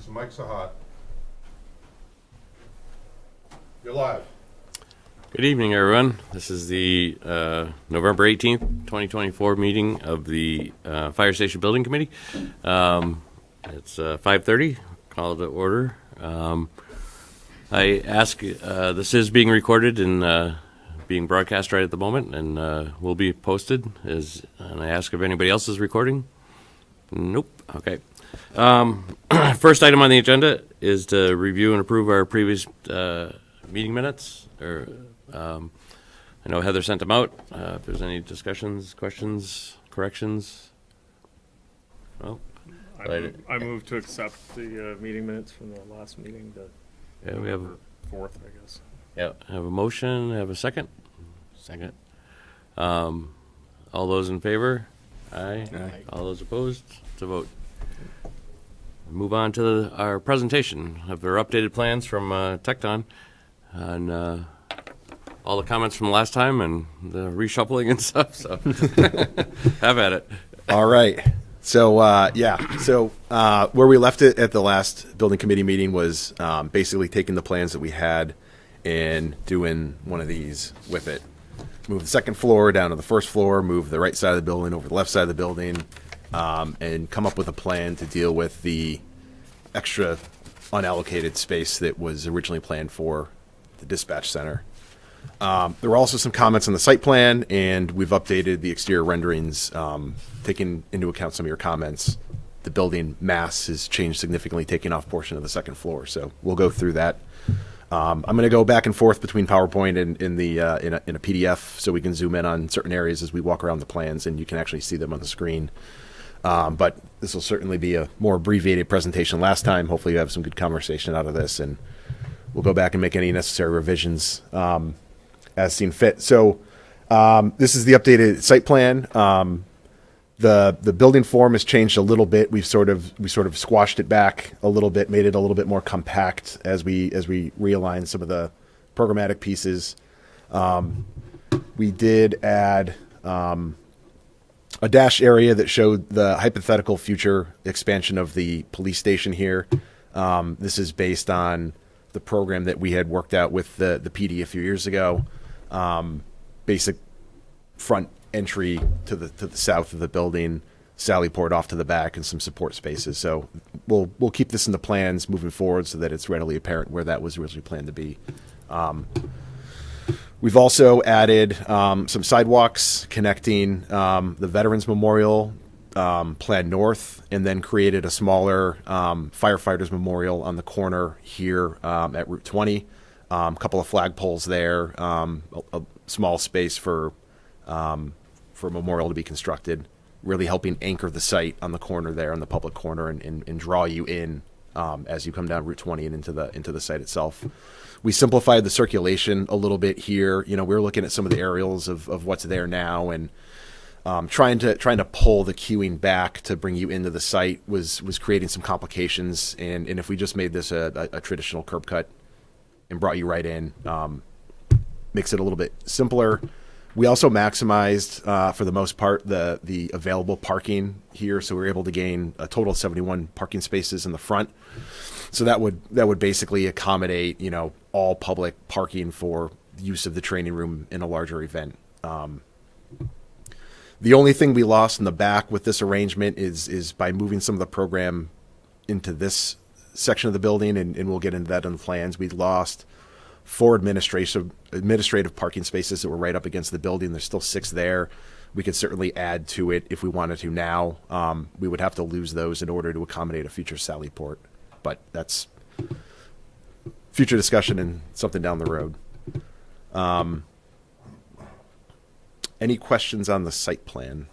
The mics are hot. You're live. Good evening, everyone. This is the November 18th, 2024 meeting of the Fire Station Building Committee. It's 5:30. Call it to order. I ask, this is being recorded and being broadcast right at the moment and will be posted. And I ask if anybody else is recording. Nope. Okay. First item on the agenda is to review and approve our previous meeting minutes. I know Heather sent them out. If there's any discussions, questions, corrections. Well, I move to accept the meeting minutes from the last meeting, yeah, we have. fourth, I guess. Yeah, have a motion. Have a second. Second. All those in favor? Aye. Aye. All those opposed? To vote. Move on to our presentation of our updated plans from Tecton and all the comments from last time and the reshuffling and stuff. So have at it. All right. So, where we left it at the last building committee meeting was basically taking the plans that we had and doing one of these with it. Move the second floor down to the first floor, move the right side of the building over the left side of the building, and come up with a plan to deal with the extra unallocated space that was originally planned for the dispatch center. There were also some comments on the site plan, and we've updated the exterior renderings, taking into account some of your comments. The building mass has changed significantly, taking off portion of the second floor. So we'll go through that. I'm going to go back and forth between PowerPoint and in a PDF, so we can zoom in on certain areas as we walk around the plans, and you can actually see them on the screen. But this will certainly be a more abbreviated presentation last time. Hopefully you have some good conversation out of this, and we'll go back and make any necessary revisions as seen fit. So this is the updated site plan. The building form has changed a little bit. We sort of squashed it back a little bit, made it a little bit more compact as we realign some of the programmatic pieces. We did add a dash area that showed the hypothetical future expansion of the police station here. This is based on the program that we had worked out with the PD a few years ago. Basic front entry to the south of the building, sally port off to the back, and some support spaces. So we'll keep this in the plans moving forward so that it's readily apparent where that was originally planned to be. We've also added some sidewalks connecting the Veterans Memorial Plan North, and then created a smaller Firefighters Memorial on the corner here at Route 20. A couple of flagpoles there, a small space for a memorial to be constructed, really helping anchor the site on the corner there, on the public corner, and draw you in as you come down Route 20 and into the site itself. We simplified the circulation a little bit here. You know, we're looking at some of the aerials of what's there now, and trying to pull the queuing back to bring you into the site was creating some complications. And if we just made this a traditional curb cut and brought you right in, makes it a little bit simpler. We also maximized, for the most part, the available parking here, so we were able to gain a total of 71 parking spaces in the front. So that would basically accommodate, you know, all public parking for use of the training room in a larger event. The only thing we lost in the back with this arrangement is by moving some of the program into this section of the building, and we'll get into that in the plans. We lost 4 administrative parking spaces that were right up against the building. There's still 6 there. We could certainly add to it if we wanted to now. We would have to lose those in order to accommodate a future sally port, but that's future discussion and something down the road. Any questions on the site plan?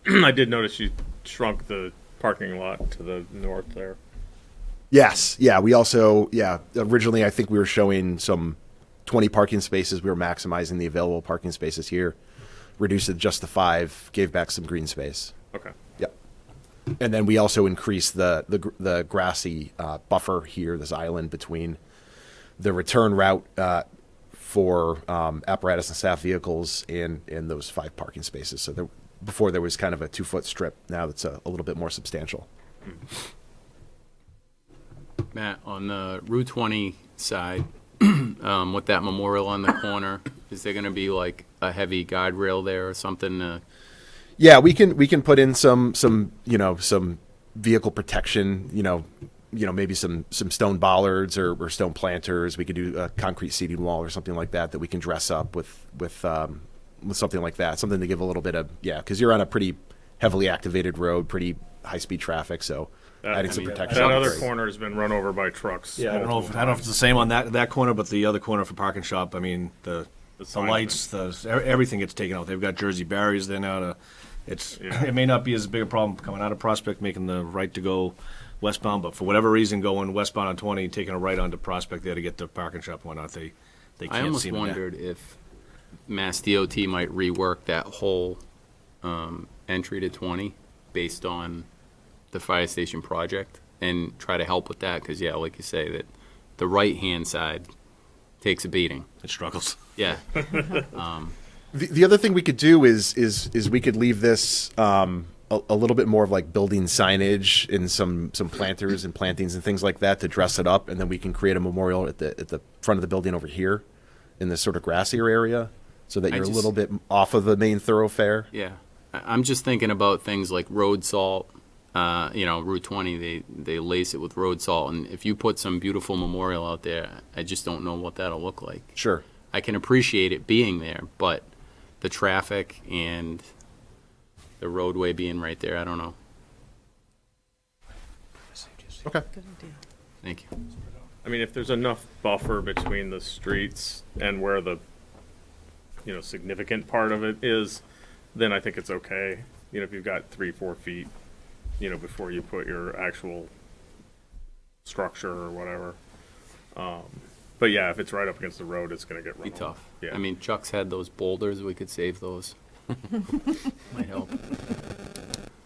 I did notice you shrunk the parking lot to the north there. Yes. Yeah. We also, originally I think we were showing some 20 parking spaces. We were maximizing the available parking spaces here, reduced it just to 5, gave back some green space. Okay. Yep. And then we also increased the grassy buffer here, this island between the return route for apparatus and staff vehicles and those 5 parking spaces. So before there was kind of a 2-foot strip. Now it's a little bit more substantial. Matt, on the Route 20 side, with that memorial on the corner, is there going to be like a heavy guide rail there or something? Yeah, we can put in some some vehicle protection. Maybe some stone bollards or stone planters. We could do a concrete seating wall or something like that we can dress up with something like that. Something to give a little bit of because you're on a pretty heavily activated road, pretty high speed traffic. So adding some protection. That would be other great. corner has been run over by trucks. Yeah, I don't know multiple if it's the same on that corner, but the other corner for Parking Shop, I mean, the sign lights, everything gets taken out. They've got Jersey barriers there now. It may not be as big a problem coming out of Prospect, making the right to go westbound, but for whatever reason, going westbound on 20, taking a right onto Prospect there to get to Parking Shop and whatnot, they can't I almost seem to. wondered if Mass DOT might rework that whole entry to 20 based on the fire station project and try to help with that, because like you say, that the right-hand side takes a beating. It struggles. Yeah. The other thing we could do is we could leave this a little bit more of like building signage and some planters and plantings and things like that to dress it up, and then we can create a memorial at the front of the building over here in this sort of grassier area, so that you're a little bit off of the main thoroughfare. Yeah. I'm just thinking about things like road salt. Route 20, they lace it with road salt, and if you put some beautiful memorial out there, I just don't know what that'll look like. Sure. I can appreciate it being there, but the traffic and the roadway being right there, I don't know. Okay. Thank you. I mean, if there's enough buffer between the streets and where the, significant part of it is, then I think it's okay. If you've got 3-4 feet, before you put your actual structure or whatever. But yeah, if it's right up against the road, it's going to get run Be over. tough. Yeah. I mean, Chuck's had those boulders. We could save those. Might help.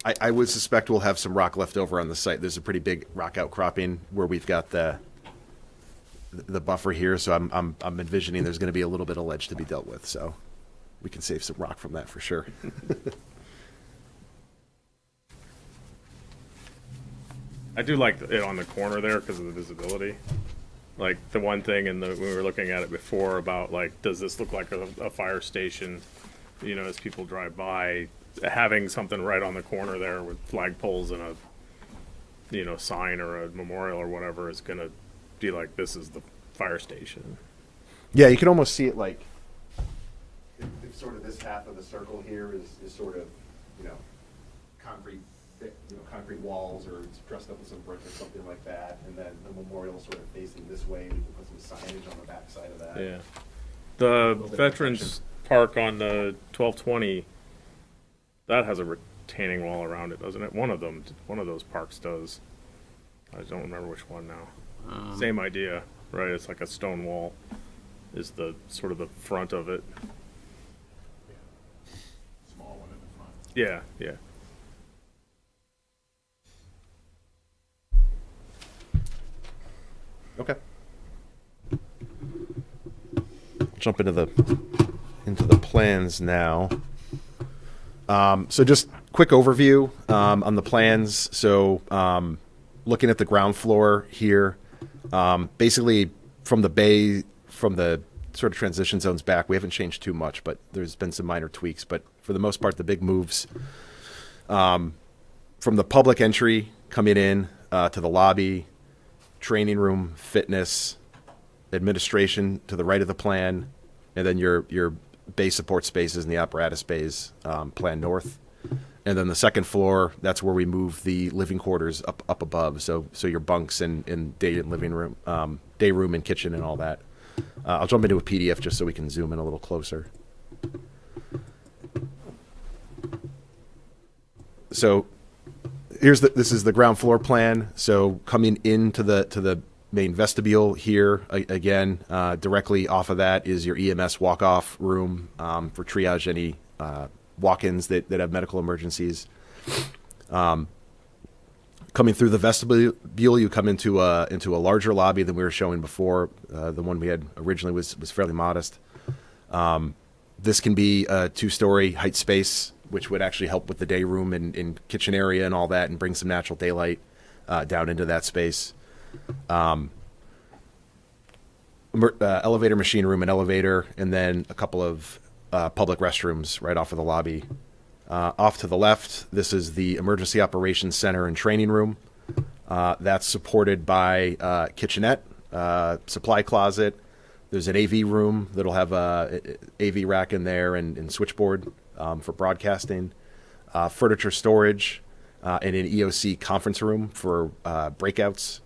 I would suspect we'll have some rock left over on the site. There's a pretty big rock outcropping where we've got the buffer here, so I'm envisioning there's going to be a little bit of ledge to be dealt with. So we can save some rock from that for sure. I do like it on the corner there because of the visibility. Like the one thing when we were looking at it before about like, does this look like a fire station? As people drive by, having something right on the corner there with flagpoles and a, sign or a memorial or whatever is gonna be like, this is the fire station. Yeah, you can almost see it like if sort of this half of the circle here is sort of concrete. Concrete walls, or it's dressed up with some brick or something like that, and then the memorial sort of facing this way. We can put some signage on the back side of that. Yeah. The bit of Veterans Park on the 1220, that has a retaining wall around it, doesn't it? One of those parks does. I don't remember which one now. Same idea, right? It's like a stone wall is the sort of the front of it. Small one in the front. Yeah, yeah. Okay. Jump into the plans now. So just quick overview on the plans. So looking at the ground floor here, basically from the sort of transition zones back, we haven't changed too much, but there's been some minor tweaks. But for the most part, the big moves from the public entry coming in to the lobby, training room, fitness, administration to the right of the plan, and then your bay support spaces and the apparatus bays plan north. And then the second floor, that's where we move the living quarters up above. So your bunks and day and living room, day room and kitchen and all that. I'll jump into a PDF just so we can zoom in a little closer. So this is the ground floor plan. So coming into the main vestibule here, again, directly off of that is your EMS walk-off room for triage any walk-ins that have medical emergencies. Coming through the vestibule, you come into a larger lobby than we were showing before. The one we had originally was fairly modest. This can be a 2-story height space which would actually help with the day room and kitchen area and all that, and bring some natural daylight down into that space. Elevator machine room and elevator, and then a couple of public restrooms right off of the lobby. Off to the left, this is the Emergency Operations Center and Training Room. That's supported by kitchenette, supply closet. There's an AV room that'll have a AV rack in there and switchboard for broadcasting. Furniture storage, and an EOC conference room for breakouts.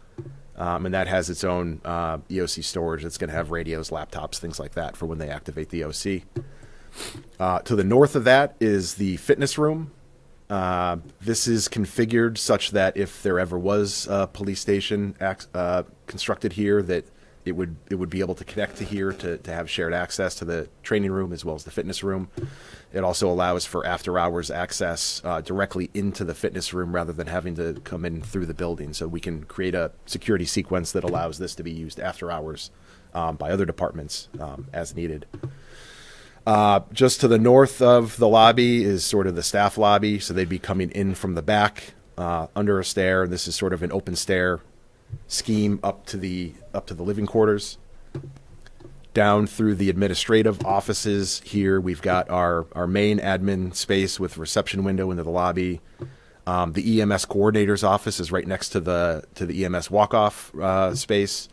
And that has its own EOC storage. It's going to have radios, laptops, things like that for when they activate the EOC. To the north of that is the fitness room. This is configured such that if there ever was a police station constructed here, that it would be able to connect to here to have shared access to the training room as well as the fitness room. It also allows for after hours access directly into the fitness room rather than having to come in through the building. So we can create a security sequence that allows this to be used after hours by other departments as needed. Just to the north of the lobby is sort of the staff lobby. So they'd be coming in from the back under a stair. This is sort of an open stair scheme up to the living quarters. Down through the administrative offices here, we've got our main admin space with reception window into the lobby. The EMS coordinator's office is right next to the EMS walk-off space.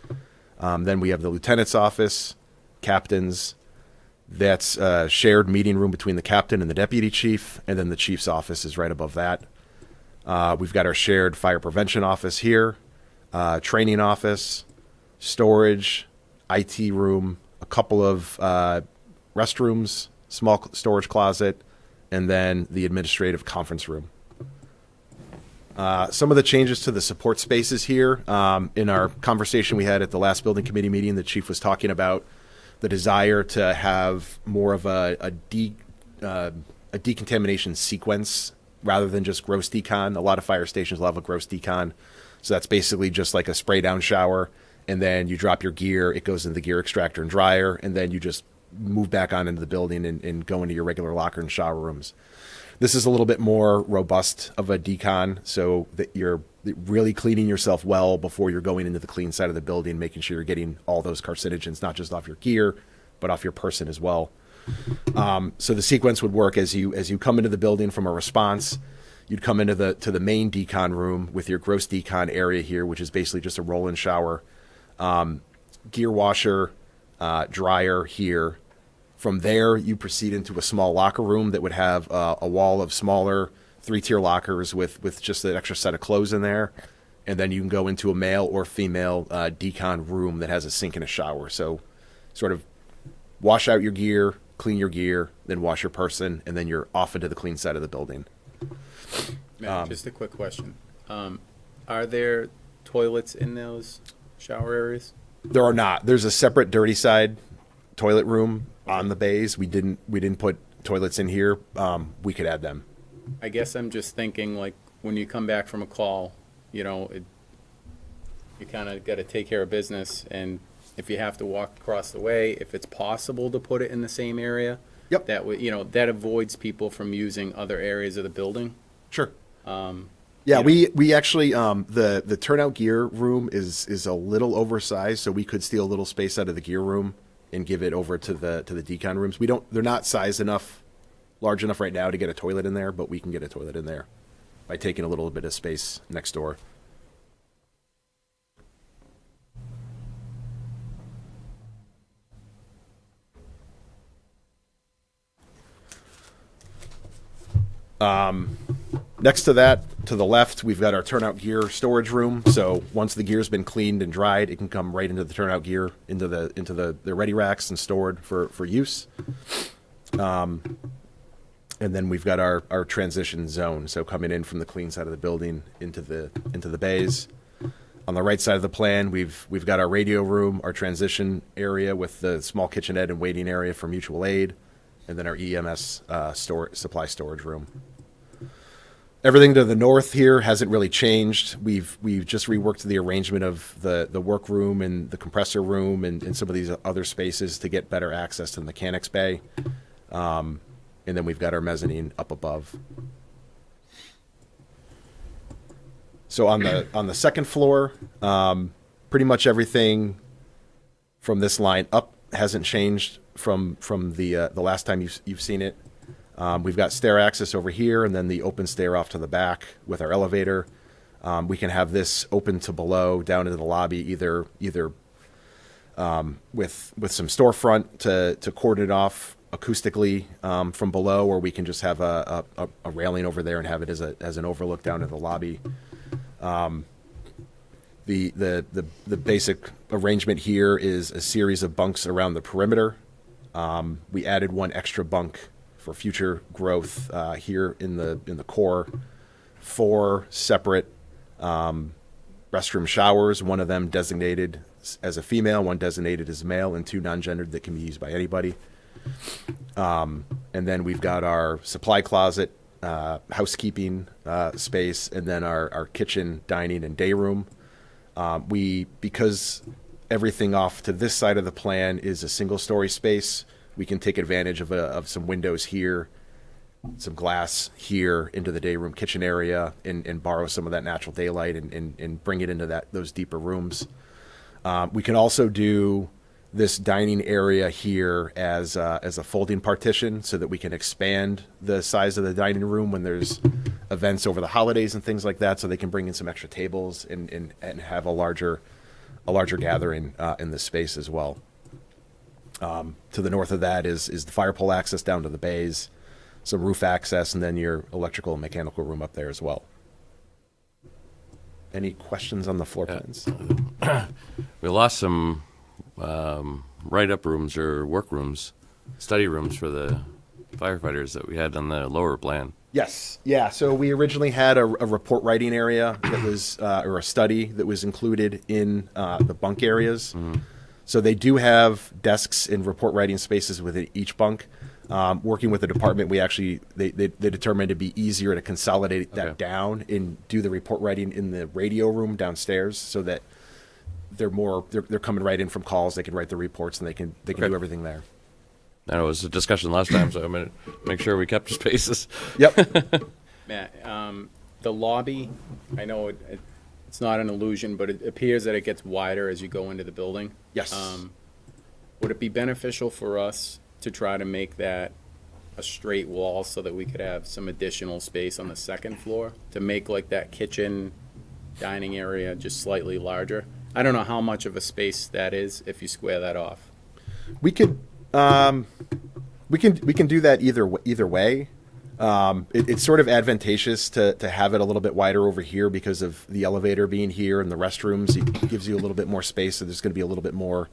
Then we have the lieutenant's office, captain's. That's a shared meeting room between the captain and the deputy chief, and then the chief's office is right above that. We've got our shared fire prevention office here, training office, storage, IT room, a couple of restrooms, small storage closet, and then the administrative conference room. Some of the changes to the support spaces here, in our conversation we had at the last building committee meeting, the chief was talking about the desire to have more of a decontamination sequence rather than just gross decon. A lot of fire stations will have a gross decon. So that's basically just like a spray down shower, and then you drop your gear, it goes into the gear extractor and dryer, and then you just move back on into the building and go into your regular locker and shower rooms. This is a little bit more robust of a decon, so that you're really cleaning yourself well before you're going into the clean side of the building, making sure you're getting all those carcinogens, not just off your gear, but off your person as well. So the sequence would work as you come into the building from a response. You'd come into the main decon room with your gross decon area here, which is basically just a roll-in shower, gear washer, dryer here. From there, you proceed into a small locker room that would have a wall of smaller 3-tier lockers with just an extra set of clothes in there. And then you can go into a male or female decon room that has a sink and a shower. So sort of wash out your gear, clean your gear, then wash your person, and then you're off into the clean side of the building. Matt, just a quick question. Are there toilets in those shower areas? There are not. There's a separate dirty side toilet room on the bays. We didn't put toilets in here. We could add them. I guess I'm just thinking, like, when you come back from a call, you kind of got to take care of business, and if you have to walk across the way, if it's possible to put it in the same area, Yep. that would, that avoids people from using other areas of the building. Sure. Yeah, we actually the turnout gear room is a little oversized, so we could steal a little space out of the gear room and give it over to the decon rooms. They're not large enough right now to get a toilet in there, but we can get a toilet in there by taking a little bit of space next door. Next to that, to the left, we've got our turnout gear storage room. So once the gear's been cleaned and dried, it can come right into the turnout gear, into the ready racks and stored for use. And then we've got our transition zone. So coming in from the clean side of the building into the bays. On the right side of the plan, we've got our radio room, our transition area with the small kitchenette and waiting area for mutual aid, and then our EMS supply storage room. Everything to the north here hasn't really changed. We've just reworked the arrangement of the workroom and the compressor room and some of these other spaces to get better access to the mechanics bay. and then we've got our mezzanine up above. So on the second floor, pretty much everything from this line up hasn't changed from the last time you've seen it. We've got stair access over here, and then the open stair off to the back with our elevator. We can have this open to below, down into the lobby, either with some storefront to cordon it off acoustically from below, or we can just have a railing over there and have it as an overlook down to the lobby. The basic arrangement here is a series of bunks around the perimeter. We added one extra bunk for future growth here in the core. 4 separate restroom showers, one of them designated as a female, one designated as male, and 2 non-gendered that can be used by anybody. And then we've got our supply closet, housekeeping space, and then our kitchen, dining, and day room. Because everything off to this side of the plan is a single-story space, we can take advantage of some windows here, some glass here into the day room kitchen area, and borrow some of that natural daylight and bring it into those deeper rooms. We can also do this dining area here as a folding partition so that we can expand the size of the dining room when there's events over the holidays and things like that, so they can bring in some extra tables and have a larger gathering in this space as well. To the north of that is the fire pole access down to the bays, some roof access, and then your electrical and mechanical room up there as well. Any questions on the floor plans? We lost some write-up rooms or work rooms, study rooms for the firefighters that we had on the lower plan. Yes. Yeah. So we originally had a report writing area that was, or a study that was included in the bunk areas. Mm-hmm. So they do have desks and report writing spaces within each bunk. Working with the department, they determined it'd be easier to consolidate that down and do the report writing in the radio room downstairs, so that they're coming right in from calls. They can write the reports and they can do everything there. I know it was a discussion last time, so I'm going to make sure we kept spaces. Yep. Matt, the lobby, I know it's not an illusion, but it appears that it gets wider as you go into the building. Yes. Would it be beneficial for us to try to make that a straight wall so that we could have some additional space on the second floor to make like that kitchen dining area just slightly larger? I don't know how much of a space that is if you square that off. We can do that either way. It's sort of advantageous to have it a little bit wider over here because of the elevator being here and the restrooms. It gives you a little bit more space, so there's going to be a little bit more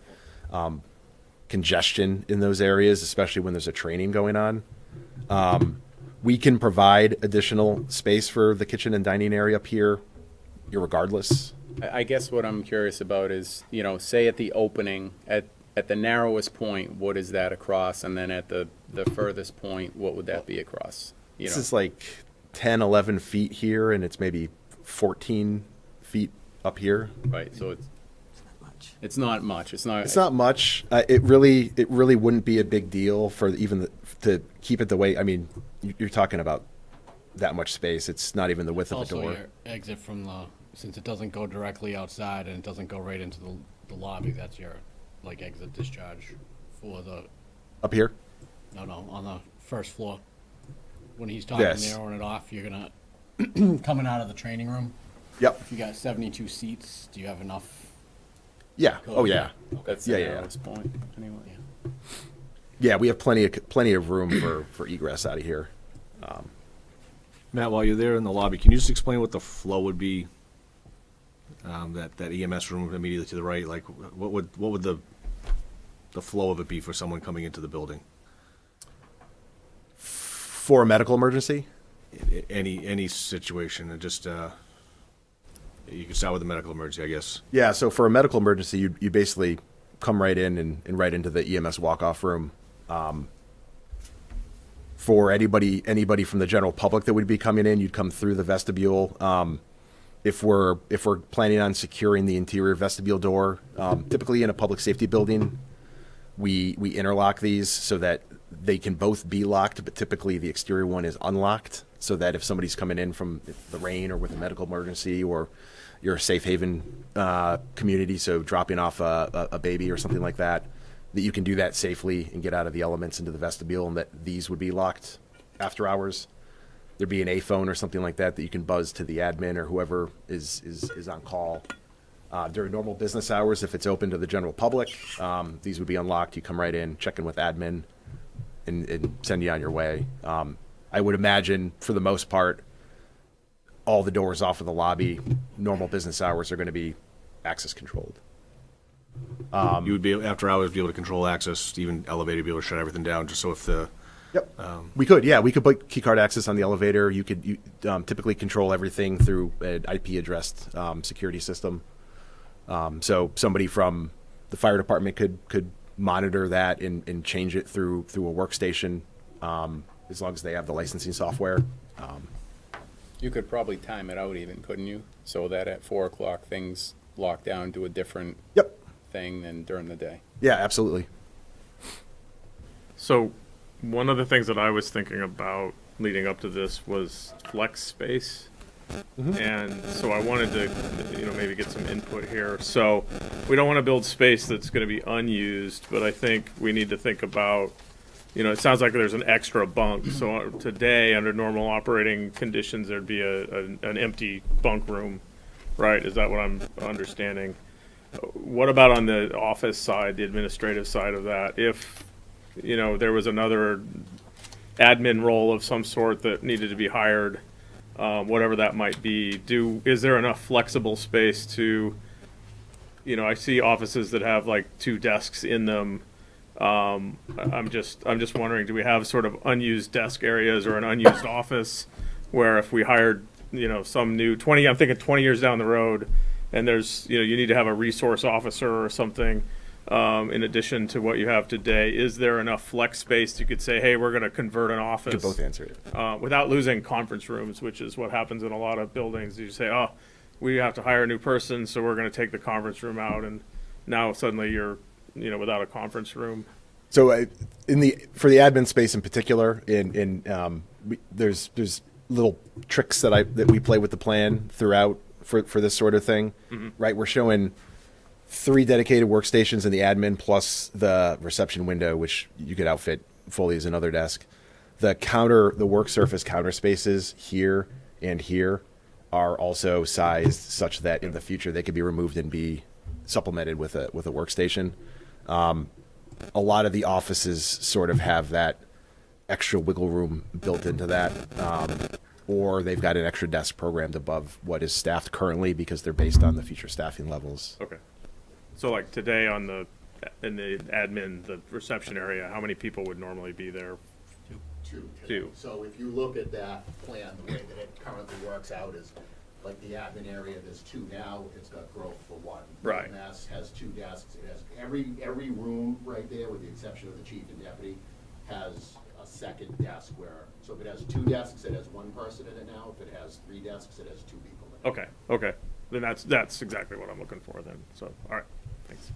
congestion in those areas, especially when there's a training going on. We can provide additional space for the kitchen and dining area up here, irregardless. I guess what I'm curious about is, say at the opening, at the narrowest point, what is that across? And then at the furthest point, what would that be across? This is like 10, 11 feet here, and it's maybe 14 feet up here. Right, so it's not much. It's not much. It really wouldn't be a big deal for even to keep it the way. I mean, you're talking about that much space. It's not even the width of the door. Also, your exit from since it doesn't go directly outside and it doesn't go right into the lobby, that's your exit discharge for the. Up here? No, on the first floor. When he's talking narrowing it off, you're gonna coming out of the training room. Yep. If you got 72 seats, do you have enough? Yeah. Oh yeah. That's the narrowest point, anyway. Yeah, we have plenty of room for egress out of here. Matt, while you're there in the lobby, can you just explain what the flow would be? That EMS room immediately to the right, like what would the flow of it be for someone coming into the building? For a medical emergency? Any situation, and just you can start with the medical emergency, I guess. Yeah, so for a medical emergency, you basically come right in and right into the EMS walk-off room. For anybody from the general public that would be coming in, you'd come through the vestibule. If we're planning on securing the interior vestibule door, typically in a public safety building, we interlock these so that They can both be locked, but typically the exterior one is unlocked, so that if somebody's coming in from the rain or with a medical emergency, or you're a safe haven community, so dropping off a baby or something like that, that you can do that safely and get out of the elements into the vestibule, and that these would be locked after hours. There'd be an A phone or something like that that you can buzz to the admin or whoever is on call. During normal business hours, if it's open to the general public, these would be unlocked. You come right in, check in with admin, and send you on your way. I would imagine, for the most part, all the doors off of the lobby, normal business hours, are going to be access controlled. You would be, after hours, be able to control access, even elevator, be able to shut everything down, just so if the, Yep. We could put keycard access on the elevator. You could typically control everything through an IP addressed security system. So somebody from the fire department could monitor that and change it through a workstation, as long as they have the licensing software. You could probably time it out even, couldn't you? So that at 4 o'clock, things lock down to a different Yep. thing than during the day. Yeah, absolutely. So, one of the things that I was thinking about leading up to this was flex space. And so I wanted to, maybe get some input here. So we don't want to build space that's going to be unused, but I think we need to think about, it sounds like there's an extra bunk. So today, under normal operating conditions, there'd be an empty bunk room, right? Is that what I'm understanding? What about on the office side, the administrative side of that? If, there was another admin role of some sort that needed to be hired, whatever that might be, is there enough flexible space to, I see offices that have like 2 desks in them. I'm just wondering, do we have sort of unused desk areas or an unused office where if we hired, some new I'm thinking 20 years down the road, and there's, you need to have a resource officer or something, in addition to what you have today. Is there enough flex space you could say, hey, we're going to convert an office? You could both answer it. Without losing conference rooms, which is what happens in a lot of buildings. You say, oh, we have to hire a new person, so we're going to take the conference room out, and now suddenly you're, without a conference room. So for the admin space in particular, there's little tricks that we play with the plan throughout for this sort of thing, right? We're showing 3 dedicated workstations in the admin plus the reception window, which you could outfit fully as another desk. The work surface counter spaces here and here are also sized such that in the future they could be removed and be supplemented with a workstation. A lot of the offices sort of have that extra wiggle room built into that, or they've got an extra desk programmed above what is staffed currently because they're based on the future staffing levels. Okay. So like today in the admin, the reception area, how many people would normally be there? Two. Two. So if you look at that plan, the way that it currently works out is, like the admin area, there's 2 now, it's got growth for 1. Right. EMS has 2 desks, it has, every room right there, with the exception of the chief and deputy, has a second desk where, so if it has 2 desks, it has 1 person in it now, if it has 3 desks, it has 2 people in it. Okay. Then that's exactly what I'm looking for then. So, all right, thanks.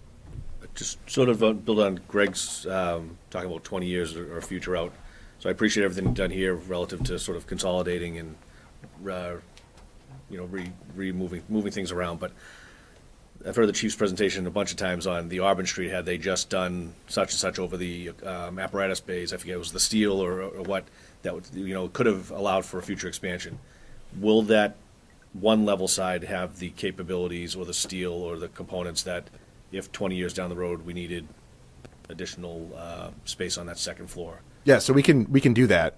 just sort of build on Greg's talking about 20 years or future out. So I appreciate everything done here relative to sort of consolidating and, moving things around. But I've heard the chief's presentation a bunch of times on the Auburn Street. Had they just done such and such over the apparatus bays, I forget it was the steel or what, that would, could have allowed for a future expansion. Will that one level side have the capabilities or the steel or the components that if 20 years down the road we needed additional space on that second floor? Yeah, so we can do that.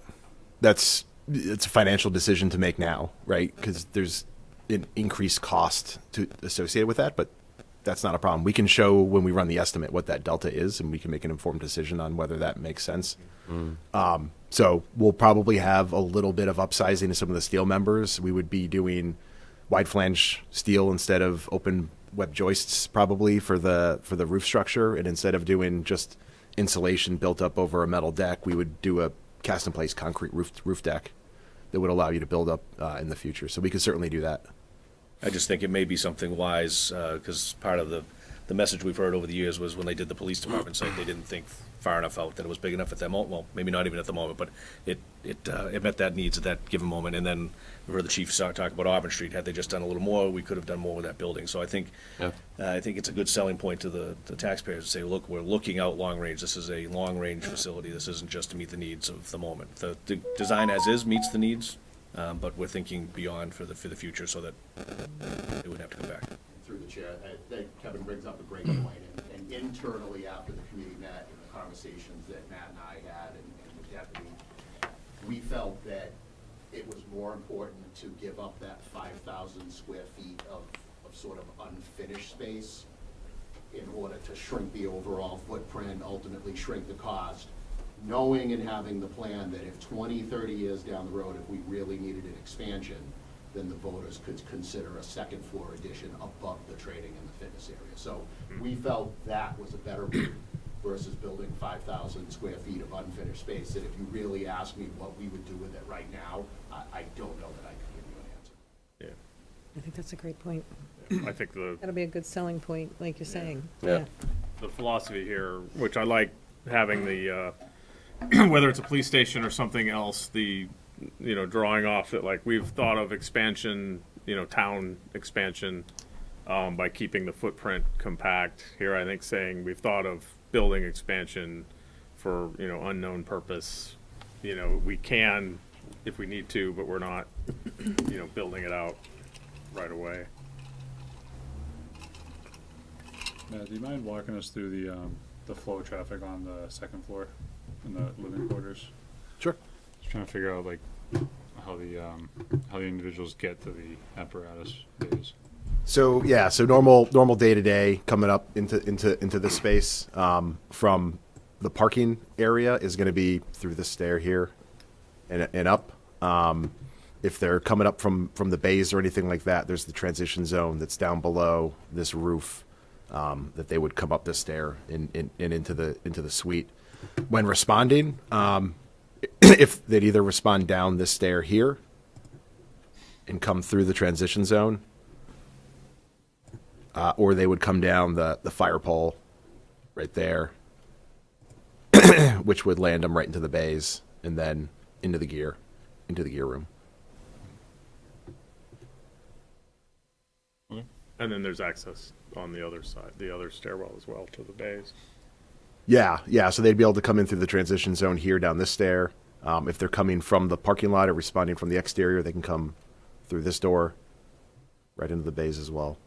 It's a financial decision to make now, right? Because there's an increased cost associated with that, but that's not a problem. We can show when we run the estimate what that delta is, and we can make an informed decision on whether that makes sense. So we'll probably have a little bit of upsizing of some of the steel members. We would be doing wide flange steel instead of open web joists probably for the roof structure, and instead of doing just insulation built up over a metal deck, we would do a cast in place concrete roof deck that would allow you to build up in the future. So we could certainly do that. I just think it may be something wise because part of the the message we've heard over the years was when they did the police department site, they didn't think far enough out that it was big enough at that moment. Well, maybe not even at the moment, but it met that needs at that given moment. And then we heard the chief talk about Auburn Street. Had they just done a little more, we could have done more with that building. So I think it's a good selling point to the taxpayers to say, look, we're looking out long range. This is a long range facility. This isn't just to meet the needs of the moment. The design as is meets the needs, but we're thinking beyond for the future so that it wouldn't have to come back. Through the chair, I think Kevin brings up a great point, and internally after the committee met and the conversations that Matt and I had and the deputy, we felt that it was more important to give up that 5,000 square feet of sort of unfinished space in order to shrink the overall footprint, ultimately shrink the cost, knowing and having the plan that if 20, 30 years down the road, if we really needed an expansion, then the voters could consider a second floor addition above the training and the fitness area. So we felt that was a better route versus building 5,000 square feet of unfinished space. And if you really ask me what we would do with it right now, I don't know that I could give you an answer. Yeah. I think that's a great point. I think That'll be a good selling point, like you're saying. Yeah. the philosophy here, which I like having the, whether it's a police station or something else, the, drawing off that like we've thought of expansion, town expansion, by keeping the footprint compact. Here, I think saying we've thought of building expansion for, unknown purpose. We can if we need to, but we're not, building it out right away. Matt, do you mind walking us through the flow of traffic on the second floor in the living quarters? Sure. Just trying to figure out like how the individuals get to the apparatus bays. So yeah, so normal day to day coming up into this space from the parking area is going to be through the stair here and up. If they're coming up from the bays or anything like that, there's the transition zone that's down below this roof that they would come up the stair and into the suite. When responding, if they'd either respond down this stair here and come through the transition zone, or they would come down the fire pole right there, which would land them right into the bays and then into the gear room. And then there's access on the other side, the other stairwell as well to the bays. Yeah. So they'd be able to come in through the transition zone here down this stair. If they're coming from the parking lot or responding from the exterior, they can come through this door right into the bays as well.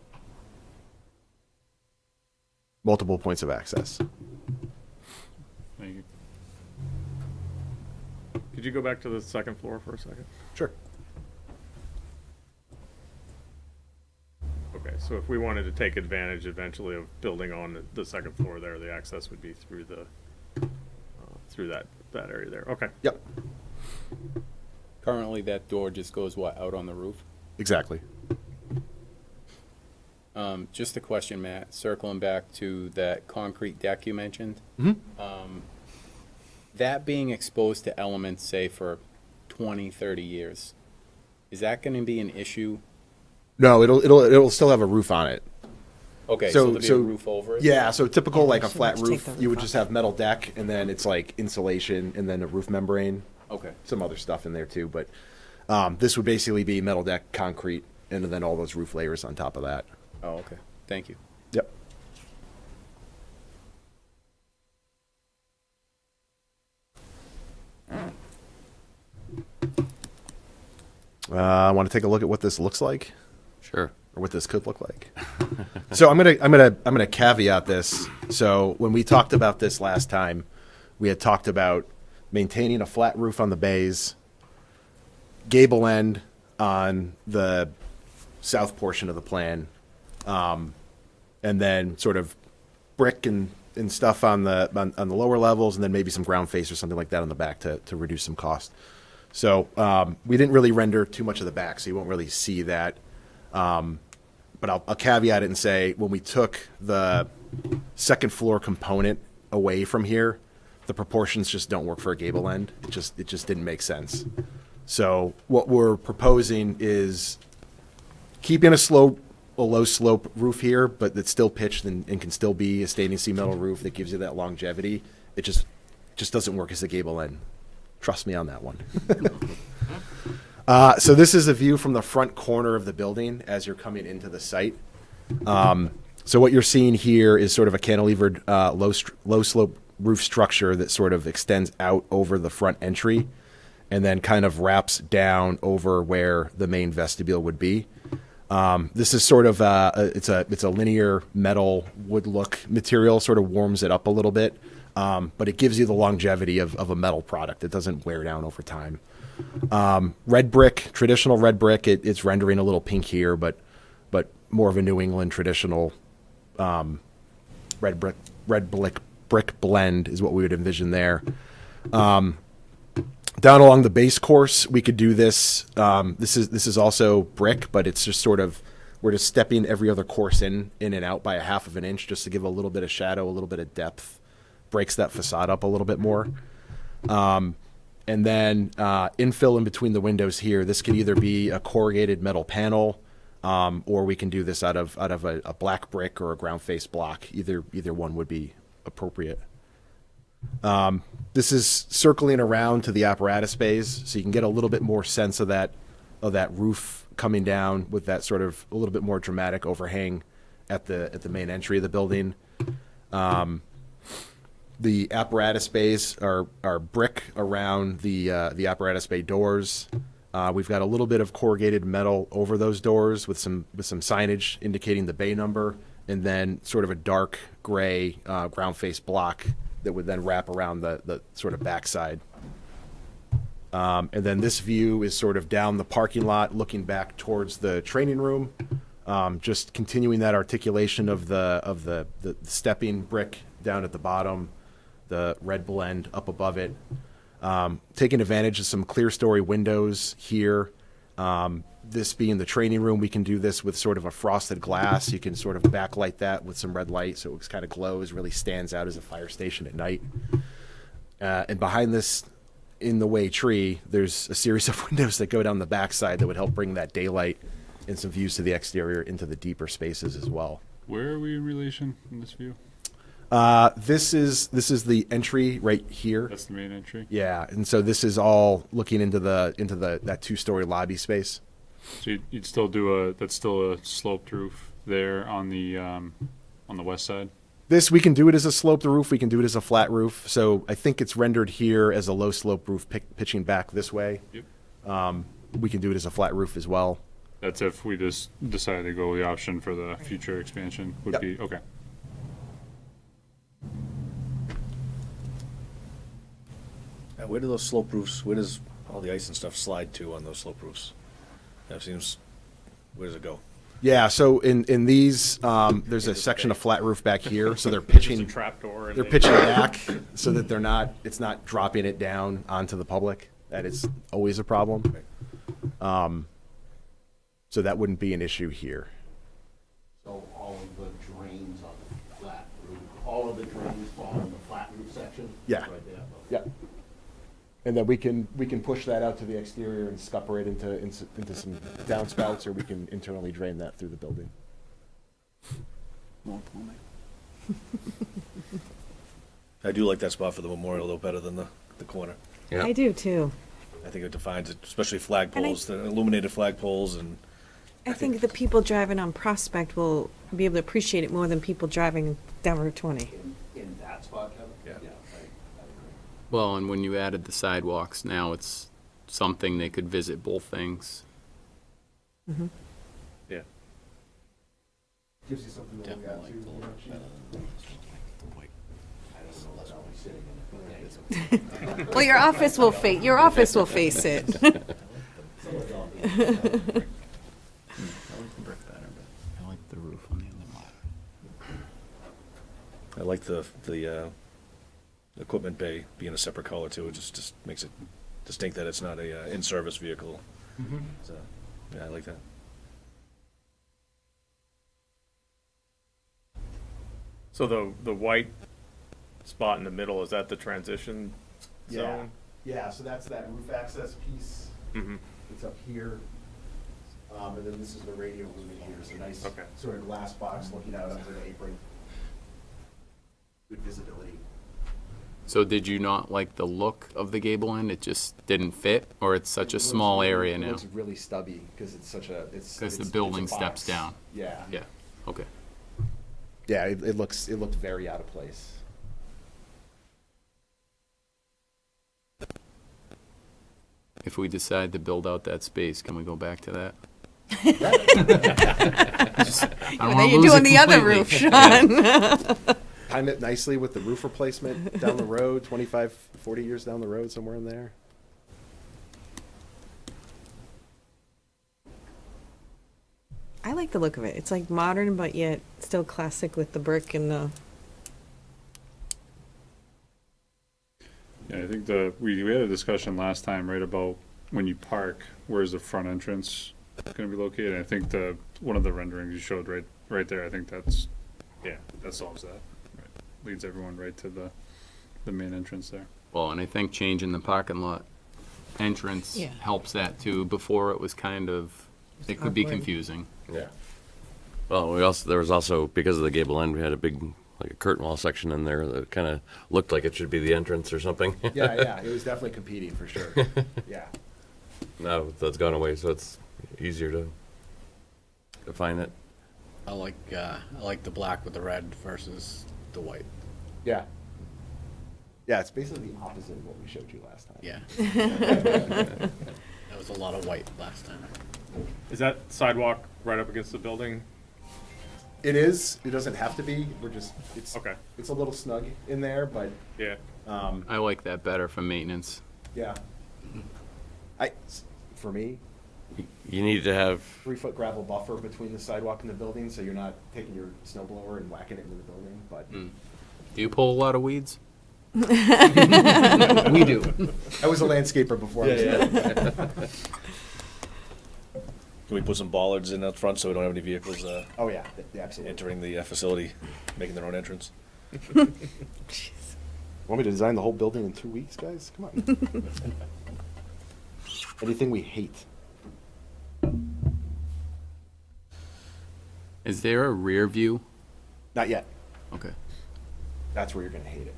Multiple points of access. Thank you. Could you go back to the second floor for a second? Sure. Okay, so if we wanted to take advantage eventually of building on the second floor there, the access would be through through that area there. Okay. Yep. Currently, that door just goes out on the roof? Exactly. Just a question, Matt, circling back to that concrete deck you mentioned. That being exposed to elements, say, for 20, 30 years, is that going to be an issue? No, it'll still have a roof on it. Okay, So- so there'll be so- a roof over it? Yeah, so typical like a so flat let's take roof, the you would roof just off. have metal deck and then it's like insulation and then a roof membrane, Okay. some other stuff in there too. But this would basically be metal deck, concrete, and then all those roof layers on top of that. Oh, okay. Thank you. Yep. I want to take a look at what this looks like, Sure. or what this could look like. So I'm gonna caveat this. So when we talked about this last time, we had talked about maintaining a flat roof on the bays, gable end on the south portion of the plan, and then sort of brick and stuff on the lower levels, and then maybe some ground face or something like that on the back to reduce some cost. So we didn't really render too much of the back, so you won't really see that. But I'll caveat it and say when we took the second floor component away from here, the proportions just don't work for a gable end. It just didn't make sense. So what we're proposing is keeping a slope a low slope roof here, but it's still pitched and can still be a stainless steel metal roof that gives you that longevity. It just doesn't work as a gable end. Trust me on that one. So this is a view from the front corner of the building as you're coming into the site. So what you're seeing here is sort of a cantilevered low slope roof structure that sort of extends out over the front entry and then kind of wraps down over where the main vestibule would be. This is sort of it's a linear metal wood look material, sort of warms it up a little bit, but it gives you the longevity of a metal product. It doesn't wear down over time. Red brick, traditional red brick. It's rendering a little pink here, but more of a New England traditional red brick blend is what we would envision there. Down along the base course, we could do this. This is also brick, but it's just sort of, we're just stepping every other course in and out by 1/2 of an inch just to give a little bit of shadow, a little bit of depth, breaks that facade up a little bit more. And then infill in between the windows here. This could either be a corrugated metal panel, or we can do this out of a black brick or a ground face block. Either one would be appropriate. This is circling around to the apparatus bays, so you can get a little bit more sense of that roof coming down with that sort of a little bit more dramatic overhang at the main entry of the building. The apparatus bays are brick around the apparatus bay doors. We've got a little bit of corrugated metal over those doors with some signage indicating the bay number, and then sort of a dark gray ground face block that would then wrap around the sort of backside. And then this view is sort of down the parking lot, looking back towards the training room. Just continuing that articulation of the stepping brick down at the bottom, the red blend up above it. Taking advantage of some clear story windows here. This being the training room, we can do this with sort of a frosted glass. You can sort of backlight that with some red light so it kind of glows, really stands out as a fire station at night. And behind this in the way tree, there's a series of windows that go down the backside that would help bring that daylight and some views to the exterior into the deeper spaces as well. Where are we in relation in this view? This is the entry right here. That's the main entry. Yeah, and so this is all looking into that 2-story lobby space. So you'd still do that's still a sloped roof there on the west side. This, we can do it as a sloped roof. We can do it as a flat roof. So I think it's rendered here as a low slope roof pitching back this way. Yep. We can do it as a flat roof as well. That's if we just decide to go the option for the future expansion would Yep. be okay. Where do those slope roofs, where does all the ice and stuff slide to on those slope roofs? That seems, where does it go? Yeah, so in these, there's a section of flat roof back here, so they're There's pitching a trapdoor. they're pitching back so that it's not dropping it down onto the public. That is always a problem. So that wouldn't be an issue here. So all of the drains on the flat roof, all of the drains fall in the flat roof section? Yeah. Right there. Yeah. And then we can push that out to the exterior and scupper it into some downspouts, or we can internally drain that through the building. I do like that spot for the memorial though better than the corner. Yeah. I do too. I think it defines it, especially flag And I- poles, the illuminated flag poles, and I think the people driving on Prospect will be able to appreciate it more than people driving down Route 20. In that spot, Kevin? Yeah. I agree. Well, and when you added the sidewalks, now it's something they could visit both things. yeah. Gives you something to look at too. Well, your office will face it. I like the roof on the other lot. I like the equipment bay being a separate color too. It just makes it distinct that it's not a in-service vehicle. So, yeah, I like that. So the white spot in the middle, is that the transition zone? Yeah, so that's that roof access piece. Mhm. It's up here. And then this is the radio room in here, so nice Okay. sort of glass box looking out onto the apron. Good visibility. So did you not like the look of the gable end? It just didn't fit, or it's such a small area It now? looks really stubby because it's such a, it's. Because the it's a building box. steps down. Yeah. Yeah, okay. Yeah, it looked very out of place. If we decide to build out that space, can we go back to that? Now you're doing the other roof, Sean. Time it nicely with the roof replacement down the road, 25, 40 years down the road, somewhere in there. I like the look of it. It's like modern, but yet still classic with the brick and the. Yeah, I think we had a discussion last time, right, about when you park, where's the front entrance gonna be located? I think one of the renderings you showed right there, I think that solves that. Right. Leads everyone right to the main entrance there. Well, and I think changing the parking lot entrance Yeah. helps that too. Before it was kind of, it could be awkward. confusing. Yeah. Well, there was also, because of the gable end, we had a big, like a curtain wall section in there that kind of looked like it should be the entrance or something. Yeah, it was definitely competing for sure. Yeah. Now that's gone away, so it's easier to find it. I like the black with the red versus the white. Yeah. Yeah, it's basically the opposite of what we showed you last time. Yeah. There was a lot of white last time. Is that sidewalk right up against the building? It is. It doesn't have to be. It's Okay. It's a little snug in there, but Yeah. I like that better for maintenance. yeah. For me, You need to have, 3-foot gravel buffer between the sidewalk and the building, so you're not taking your snow blower and whacking it into the building. But Do you pull a lot of weeds? we do. I was a landscaper before. Can we put some bollards in up front so we don't have any vehicles Oh yeah, absolutely. entering the facility, making their own entrance? Want me to design the whole building in 2 weeks, guys? Come on. Anything we hate. Is there a rear view? Not yet. Okay. That's where you're gonna hate it.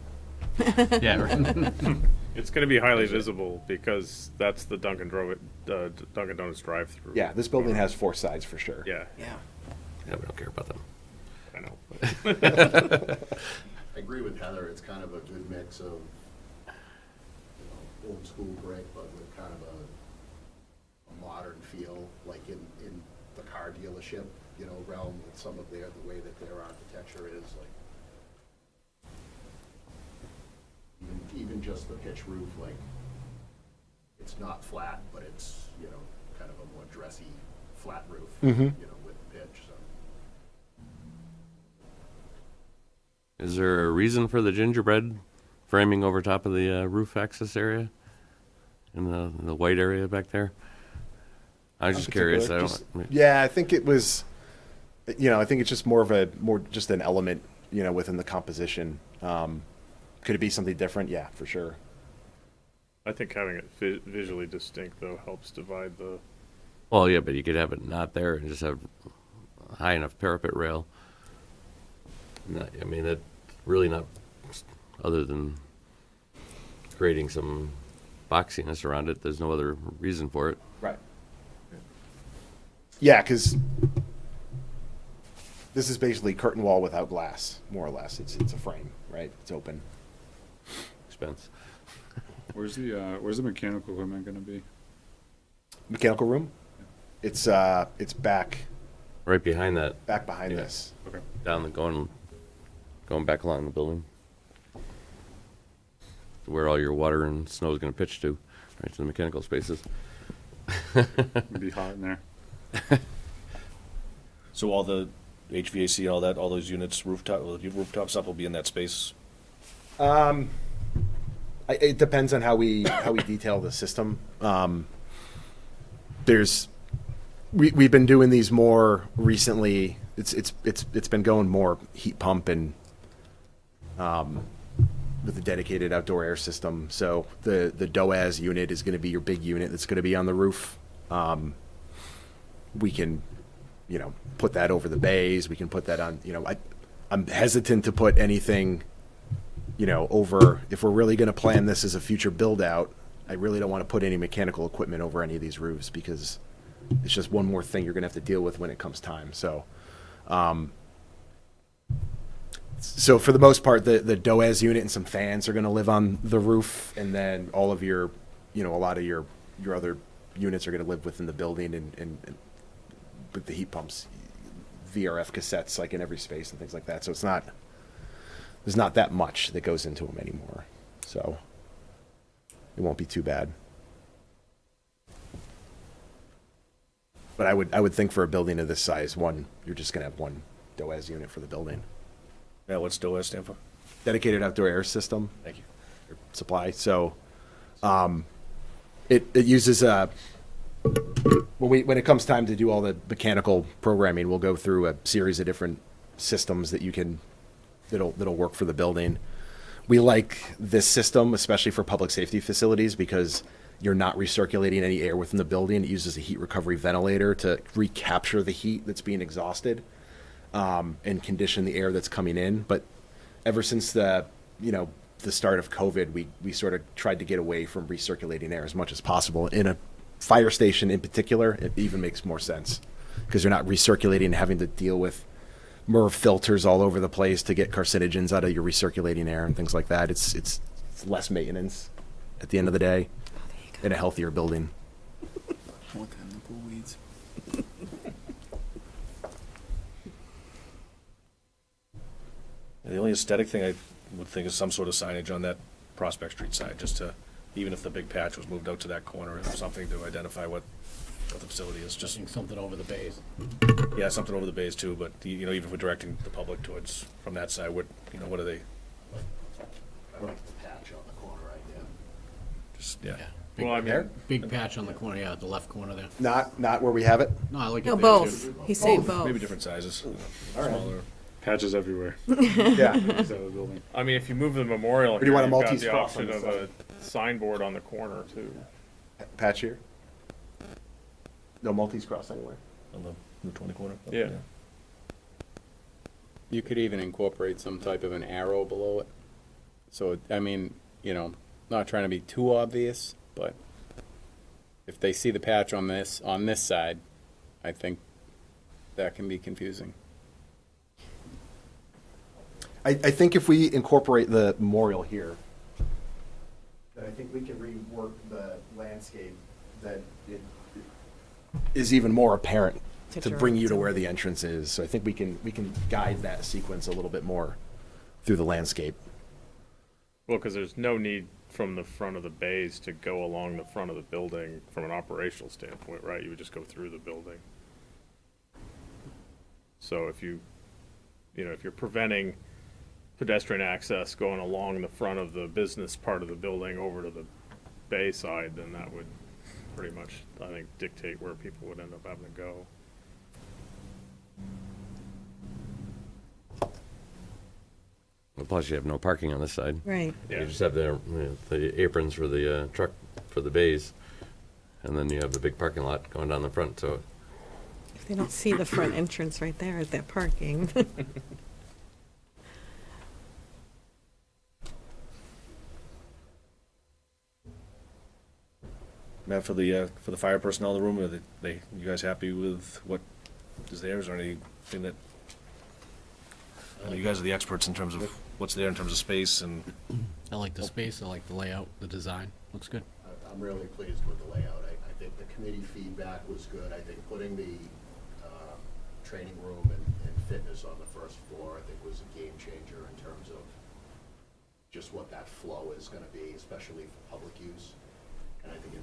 Yeah, right. It's going to be highly visible because that's the Dunkin' Donuts drive-through. Yeah, this building has 4 sides for sure. Yeah, Yeah. yeah, we don't care about them. I know. I agree with Heather, it's kind of a good mix of, old school brick, but with kind of a modern feel, like in the car dealership, realm with some of the way that their architecture is, like, even just the pitch roof, like, it's not flat, but it's, kind of a more dressy, flat roof, with the pitch, so. Is there a reason for the gingerbread framing over top of the roof access area? In the white area back there? I was just curious. I don't. Yeah, I think it was. I think it's just more just an element, within the composition. Could it be something different? Yeah, for sure. I think having it visually distinct, though, helps divide the... Well, yeah, but you could have it not there and just have a high enough parapet rail. I mean, that really not, other than creating some boxiness around it, there's no other reason for it. Right. Yeah, because this is basically curtain wall without glass, more or less. It's a frame, right? It's open. Expense. Where's the mechanical equipment gonna be? Mechanical room. It's back Right behind that, behind Yeah. this. Okay. down the, going back along the building. Where all your water and snow is gonna pitch to, right to the mechanical spaces. It'd be hot in there. So all the HVAC and all that, all those units, rooftop stuff will be in that space? It depends on how we detail the system. We've been doing these more recently. It's been going more heat pump and with a dedicated outdoor air system. So the DOAS unit is going to be your big unit that's going to be on the roof. we can, put that over the bays. We can put that on, I'm hesitant to put anything, over, if we're really going to plan this as a future build out, I really don't want to put any mechanical equipment over any of these roofs because it's just one more thing you're going to have to deal with when it comes time. So, so for the most part, the DOAS unit and some fans are going to live on the roof, and then all of your, a lot of your other units are going to live within the building, and with the heat pumps, VRF cassettes like in every space and things like that. So there's not that much that goes into them anymore. So it won't be too bad. But I would think for a building of this size, you're just going to have one DOAS unit for the building. Yeah, what's DOAS stand for? Dedicated outdoor air system. Thank you. Supply. So, it uses when it comes time to do all the mechanical programming, we'll go through a series of different systems that'll work for the building. We like this system, especially for public safety facilities, because you're not recirculating any air within the building. It uses a heat recovery ventilator to recapture the heat that's being exhausted, and condition the air that's coming in. But ever since the start of COVID, we sort of tried to get away from recirculating air as much as possible. In a fire station in particular, it even makes more sense because you're not recirculating and having to deal with MERV filters all over the place to get carcinogens out of your recirculating air and things like that. It's less maintenance at the end of the day in a healthier building. What kind of pool weeds? The only aesthetic thing I would think is some sort of signage on that Prospect Street side, just to, even if the big patch was moved out to that corner, or something to identify what the facility is. Just, Just something over the bays. yeah, something over the bays too, but, even if we're directing the public towards, from that side, what are they, I like the patch on the corner idea. just, yeah. Big, Well, I mean, big patch on the corner, yeah, the left corner there. Not where we have it. No, I like it No, there, both. too. He's saying both. Maybe different sizes, All right. smaller. Patches everywhere. Yeah. Inside the building. I mean, if you move the memorial, do you want a you've got Maltese the cross option on of the a signboard on the corner too. Patch here. No Maltese cross anywhere. On the 20 corner? Yeah. You could even incorporate some type of an arrow below it. So, I mean, not trying to be too obvious, but if they see the patch on this side, I think that can be confusing. I think if we incorporate the memorial here, then I think we can rework the landscape that it is even more apparent to bring you to where the entrance is. So I think we can guide that sequence a little bit more through the landscape. Well, because there's no need from the front of the bays to go along the front of the building from an operational standpoint, right? You would just go through the building. So if if you're preventing pedestrian access going along the front of the business part of the building over to the bay side, then that would pretty much, I think, dictate where people would end up having to go. Well, plus you have no parking on this side. Right. Yeah. You just have the aprons for the truck, for the bays, and then you have the big parking lot going down the front, so If they don't see the front entrance right there as they're parking. Matt, for the fire personnel in the room, are you guys happy with what is there? Is there anything that, I know you guys are the experts in terms of what's there in terms of space and, I like the space, I like the layout, the design, looks good. I'm really pleased with the layout. I think the committee feedback was good. I think putting the training room and fitness on the first floor, I think was a game changer in terms of just what that flow is gonna be, especially for public use. And I think it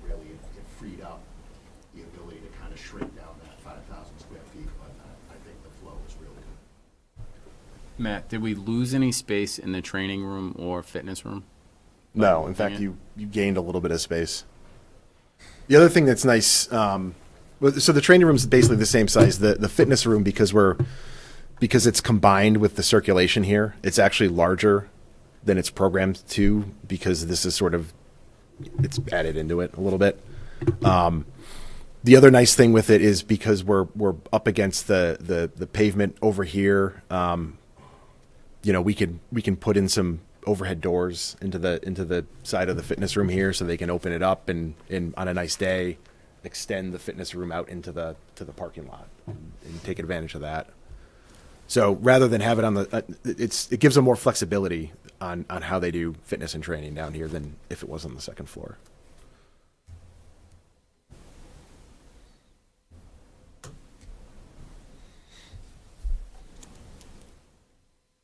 freed up the ability to kind of shrink down that 5,000 square feet, but I think the flow is really good. Matt, did we lose any space in the training room or fitness room? No, in fact, you gained a little bit of space. The other thing that's nice, so the training room is basically the same size. The fitness room, because it's combined with the circulation here, it's actually larger than it's programmed to, because this is sort of, it's added into it a little bit. The other nice thing with it is because we're up against the pavement over here. You know, we can put in some overhead doors into the side of the fitness room here, so they can open it up and on a nice day extend the fitness room out into the parking lot and take advantage of that. So rather than have it on the, it gives them more flexibility on how they do fitness and training down here than if it was on the second floor.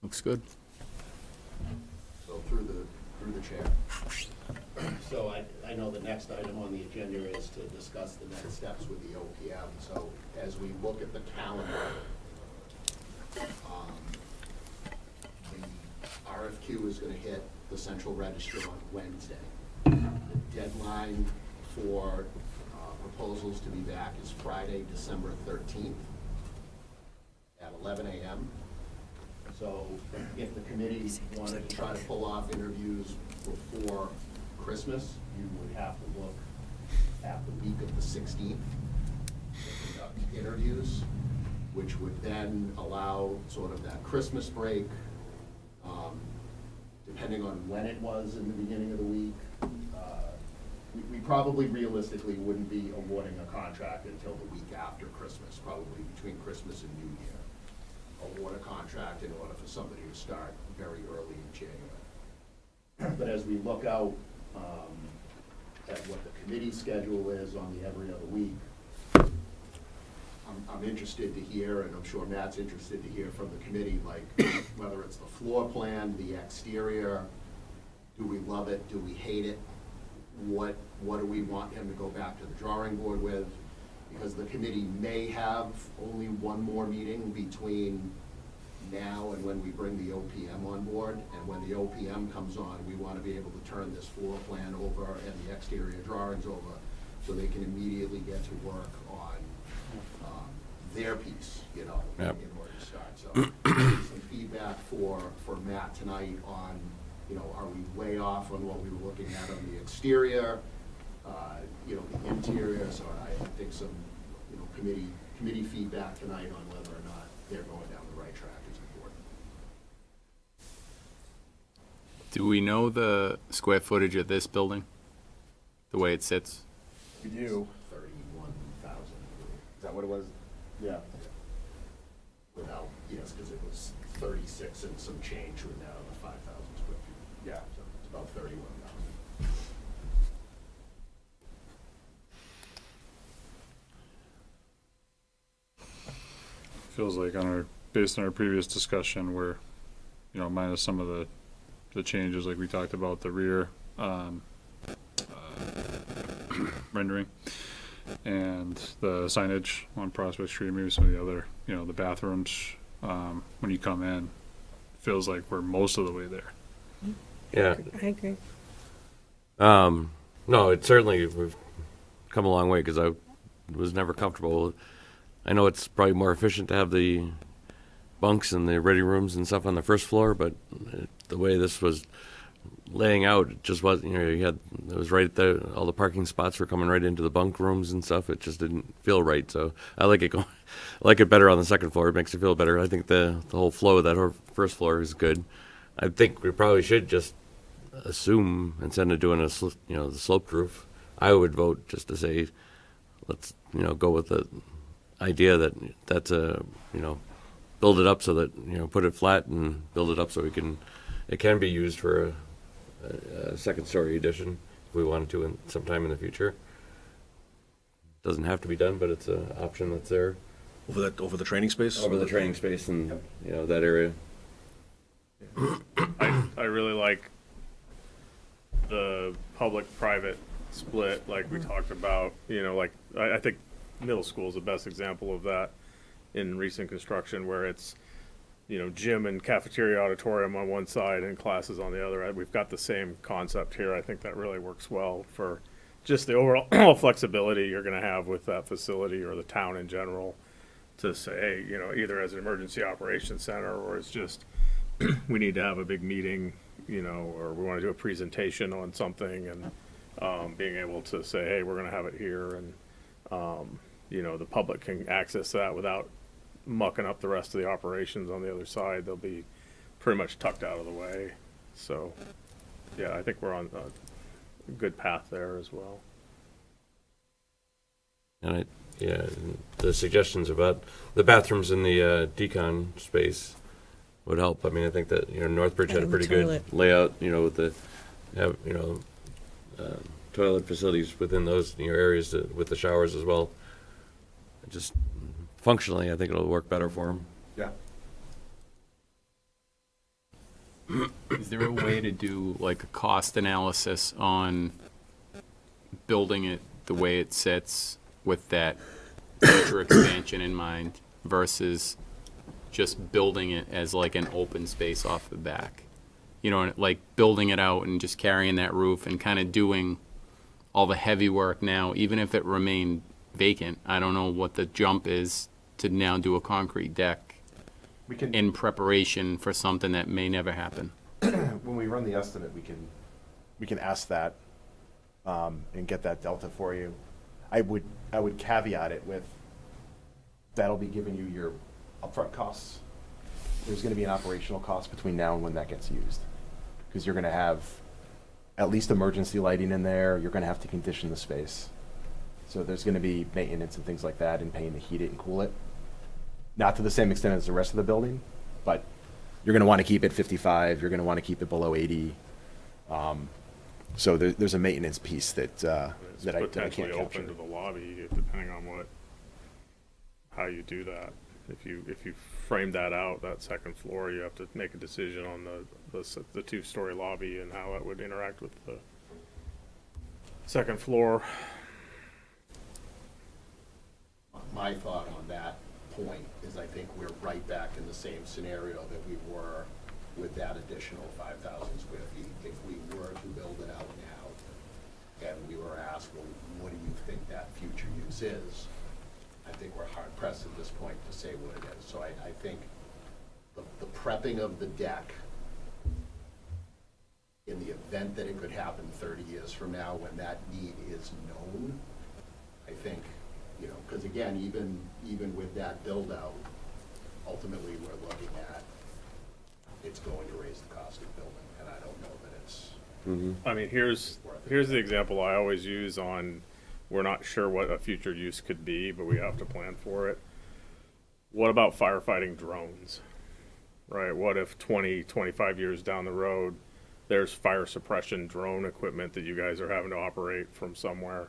Looks good. So through the chair. So I know the next item on the agenda is to discuss the next steps with the OPM. So as we look at the calendar, the RFQ is gonna hit the central register on Wednesday. The deadline for proposals to be back is Friday, December 13th at 11 a.m. So if the committee wanted to try to pull off interviews before Christmas, you would have to look at the week of the 16th to conduct interviews, which would then allow sort of that Christmas break, depending on when it was in the beginning of the week. We probably realistically wouldn't be awarding a contract until the week after Christmas, probably between Christmas and New Year. Award a contract in order for somebody to start very early in January. But as we look out at what the committee schedule is on the every other week, I'm interested to hear, and I'm sure Matt's interested to hear from the committee, like whether it's the floor plan, the exterior, do we love it, do we hate it? What do we want him to go back to the drawing board with? Because the committee may have only one more meeting between now and when we bring the OPM on board. And when the OPM comes on, we want to be able to turn this floor plan over and the exterior drawings over so they can immediately get to work on their piece, you know, Yep. in order to start. So some feedback for Matt tonight on, you know, are we way off on what we were looking at on the exterior? You know, the interior, so I think some, you know, committee feedback tonight on whether or not they're going down the right track is important. Do we know the square footage of this building? The way it sits? We do. 31,000. Is that what it was? Yeah. Without, yes, because it was 36 and some change with now the 5,000 square feet. Yeah. So it's about 31,000. Feels like based on our previous discussion where, you know, minus some of the changes like we talked about, the rear rendering and the signage on Prospect Street, maybe some of the other, you know, the bathrooms, when you come in, feels like we're most of the way there. Yeah. I agree. No, it certainly, we've come a long way because I was never comfortable. I know it's probably more efficient to have the bunks and the ready rooms and stuff on the first floor, but the way this was laying out, it just wasn't, you know, it was right there, all the parking spots were coming right into the bunk rooms and stuff. It just didn't feel right. So I like it I like it better on the second floor. It makes it feel better. I think the whole flow of that whole first floor is good. I think we probably should just assume instead of doing the sloped roof, I would vote just to say, let's, you know, go with the idea that that's build it up so that, you know, put it flat and build it up so it can be used for a second story addition if we wanted to sometime in the future. Doesn't have to be done, but it's an option that's there. Over the training space? Over the training space and, you know, that area. I really like the public-private split, like we talked about, you know, like, I think middle school is the best example of that in recent construction, where it's, you know, gym and cafeteria auditorium on one side and classes on the other. We've got the same concept here. I think that really works well for just the overall flexibility you're going to have with that facility or the town in general to say, hey, you know, either as an emergency operations center or it's just we need to have a big meeting, you know, or we want to do a presentation on something and being able to say, hey, we're going to have it here and you know, the public can access that without mucking up the rest of the operations on the other side. They'll be pretty much tucked out of the way. So, yeah, I think we're on a good path there as well. And the suggestions about the bathrooms in the decon space would help. I mean, I think that, Northbridge had a And the pretty good toilet. layout, with the, toilet facilities within those, areas with the showers as well. Just functionally, I think it'll work better for them. Yeah. Is there a way to do like a cost analysis on building it the way it sits with that future expansion in mind versus just building it as like an open space off the back? Like building it out and just carrying that roof and kind of doing all the heavy work now, even if it remained vacant. I don't know what the jump is to now do a concrete deck We can, in preparation for something that may never happen. when we run the estimate, we can ask that, and get that delta for you. I would caveat it with, that'll be giving you your upfront costs. There's gonna be an operational cost between now and when that gets used. Because you're gonna have at least emergency lighting in there, you're gonna have to condition the space. So there's gonna be maintenance and things like that, and paying to heat it and cool it. Not to the same extent as the rest of the building, but you're gonna wanna keep it 55, you're gonna wanna keep it below 80. So there's a maintenance piece that, It's that I potentially can't capture. open to the lobby, depending on how you do that. If you frame that out, that second floor, you have to make a decision on the two-story lobby and how it would interact with the second floor. My thought on that point is I think we're right back in the same scenario that we were with that additional 5,000 square feet. If we were to build it out now, and we were asked, well, what do you think that future use is? I think we're hard pressed at this point to say what it is. So I think the prepping of the deck, in the event that it could happen 30 years from now when that need is known, I think, because again, even with that build out, ultimately we're looking at, it's going to raise the cost of building, and I don't know that it's I mean, here's the example I always use on, we're not sure what a future use could be, but we have to plan for it. What about firefighting drones? Right? What if 20, 25 years down the road, there's fire suppression drone equipment that you guys are having to operate from somewhere?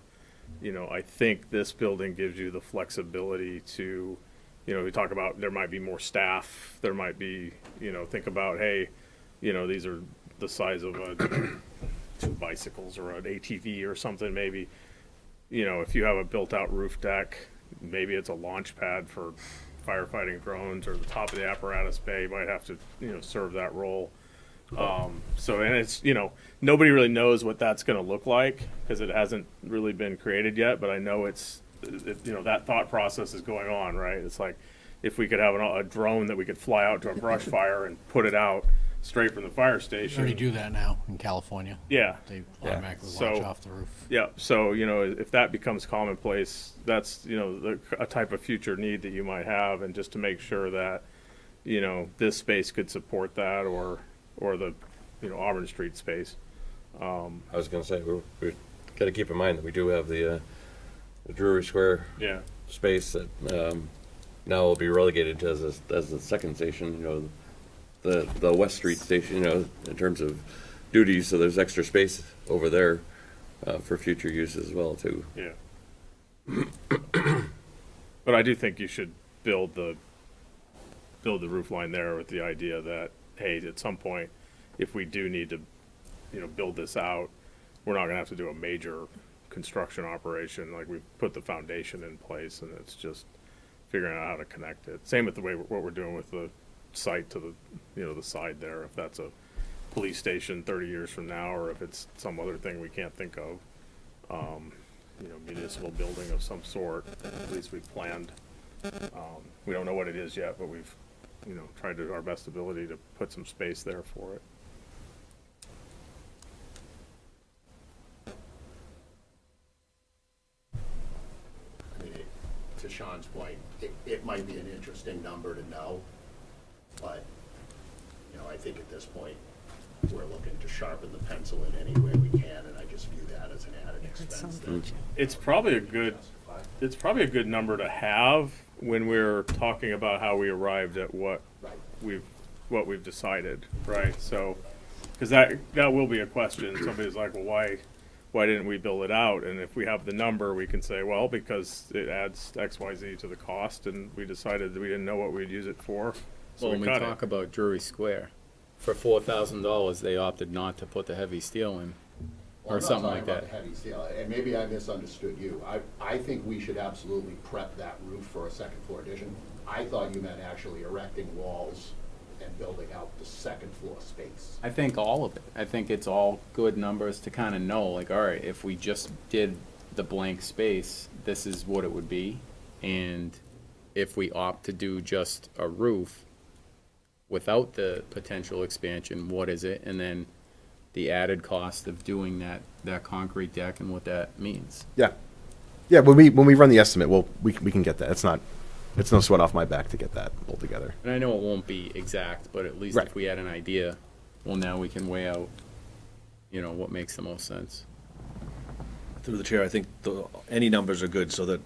I think this building gives you the flexibility to, we talk about there might be more staff, there might be, think about, hey, these are the size of two bicycles or an ATV or something maybe. If you have a built-out roof deck, maybe it's a launch pad for firefighting drones, or the top of the apparatus bay might have to, serve that role. And it's, nobody really knows what that's going to look like because it hasn't really been created yet, but I know that thought process is going on, right? It's like, if we could have a drone that we could fly out to a brush fire and put it out straight from the fire You station. already do that now in California. Yeah. They automatically So- launch off the roof. Yeah, so, if that becomes commonplace, that's, a type of future need that you might have, and just to make sure that, this space could support that, or the, Auburn Street space. I was going to say, we got to keep in mind that we do have the Drury Square Yeah. space that now will be relegated as the second station, the West Street station, in terms of duties, so there's extra space over there for future use as well, too. Yeah. But I do think you should build the roof line there with the idea that, hey, at some point, if we do need to, build this out, we're not gonna have to do a major construction operation. Like, we've put the foundation in place, and it's just figuring out how to connect it. Same with what we're doing with the site to the, the side there, if that's a police station 30 years from now, or if it's some other thing we can't think of. Municipal building of some sort, at least we've planned. We don't know what it is yet, but we've, tried to our best ability to put some space there for it. to Sean's point, it might be an interesting number to know, but, you know, I think at this point, we're looking to sharpen the pencil in any way we can, and I just view that as an added expense. It's probably a good number to have when we're talking about how we arrived at what Right. we've decided, right? So, because that will be a question. Somebody's like, well, why didn't we build it out? And if we have the number, we can say, well, because it adds X, Y, Z to the cost, and we decided that we didn't know what we'd use it for, so Well, when we we cut talk it. about Drury Square, for $4,000, they opted not to put the heavy steel in, Well, or I'm not something talking like about that. the heavy steel, and maybe I misunderstood you. I think we should absolutely prep that roof for a second floor addition. I thought you meant actually erecting walls and building out the second floor space. I think all of it. I think it's all good numbers to kind of know, like, all right, if we just did the blank space, this is what it would be. And if we opt to do just a roof without the potential expansion, what is it? And then the added cost of doing that concrete deck and what that means. Yeah. Yeah, when we run the estimate, we can get that. It's no sweat off my back to get that pulled together. And I know it won't be exact, but at least Right. if we had an idea, well, now we can weigh out, what makes the most sense. Through the chair, I think any numbers are good, so that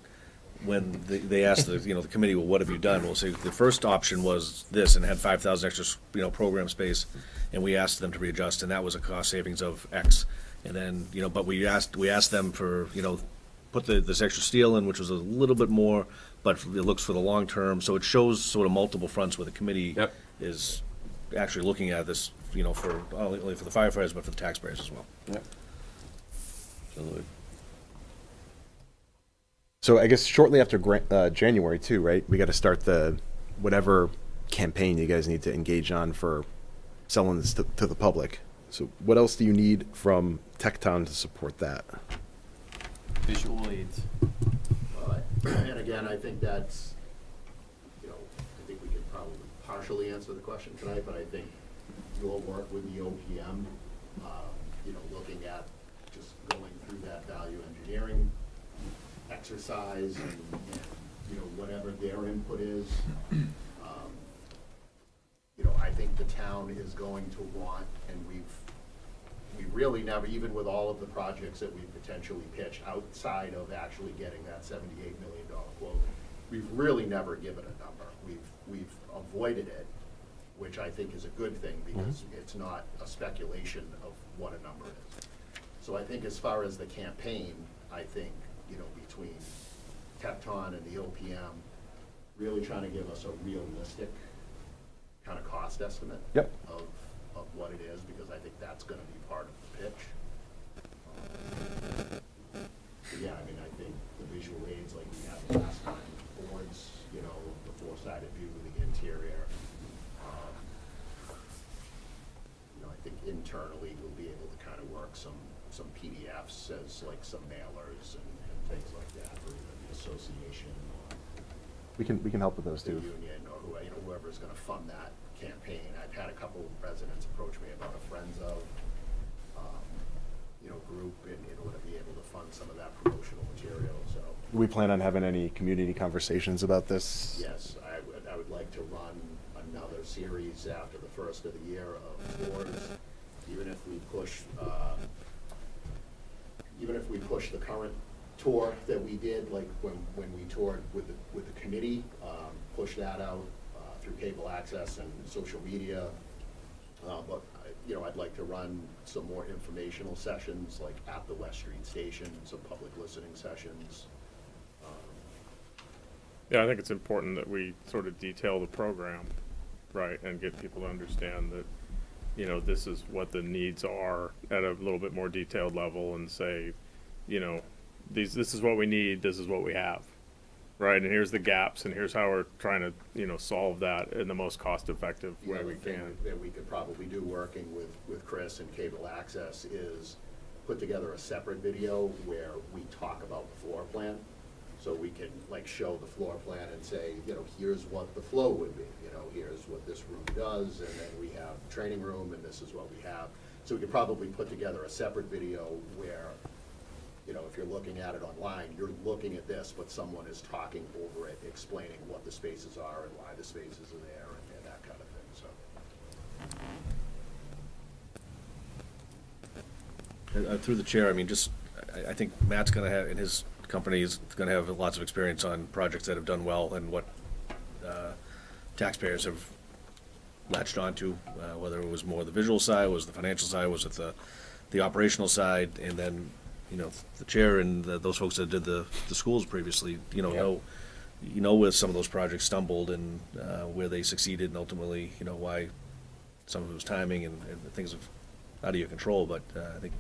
when they ask the committee, well, what have you done? We'll say the first option was this and had 5,000 extra program space, and we asked them to readjust, and that was a cost savings of X. And then but we asked them for put this extra steel in, which was a little bit more, but it looks for the long term. So it shows sort of multiple fronts where the committee Yep. is actually looking at this, for not only for the firefighters but for the taxpayers as well. Yep. So I guess shortly after January too, right? We got to start the whatever campaign you guys need to engage on for selling this to the public. So what else do you need from Tecton to support that? Visual aids. And again, I think that's, I think we could probably partially answer the question tonight, but I think your work with the OPM, looking at just going through that value engineering exercise and whatever their input is, I think the town is going to want, and we really never, even with all of the projects that we potentially pitch outside of actually getting that $78 million quote, we've really never given a number. We've avoided it, which I think is a good thing because it's not a speculation of what a number is. So I think as far as the campaign, I think, between Tecton and the OPM, really trying to give us a realistic kind of cost estimate Yep. of what it is, because I think that's gonna be part of the pitch. Yeah, I mean, I think the visual aids like we had last time, boards, the four-sided view of the interior. I think internally we'll be able to kind of work some PDFs as like some mailers and things like that for either the association or We can help with those the too. union or whoever's gonna fund that campaign. I've had a couple residents approach me about a Friends of, group in order to be able to fund some of that promotional material, so. Do we plan on having any community conversations about this? Yes, I would like to run another series after the first of the year of tours, even if we push the current tour that we did, like when we toured with the committee, push that out through cable access and social media. But I'd like to run some more informational sessions, like at the West Street Station, some public listening sessions. Yeah, I think it's important that we sort of detail the program, right, and get people to understand that, this is what the needs are at a little bit more detailed level, and say, this is what we need, this is what we have, right, and here's the gaps, and here's how we're trying to, solve that in the most cost-effective The way other we thing can. that we could probably do working with Chris and Cable Access is put together a separate video where we talk about the floor plan. So we can like show the floor plan and say, here's what the flow would be, here's what this room does, and then we have training room and this is what we have. So we could probably put together a separate video where, You know, if you're looking at it online, you're looking at this, but someone is talking over it, explaining what the spaces are and why the spaces are there and that kind of thing, so. Through the chair, I mean, I think Matt's gonna have, in his company, is gonna have lots of experience on projects that have done well and what taxpayers have latched onto, whether it was more the visual side, was the financial side, was it the operational side, and then, you know, the chair and those folks that did the schools previously, you know where some of those projects stumbled and where they succeeded, and ultimately, you know, why some of it was timing and things of out of your control, but I think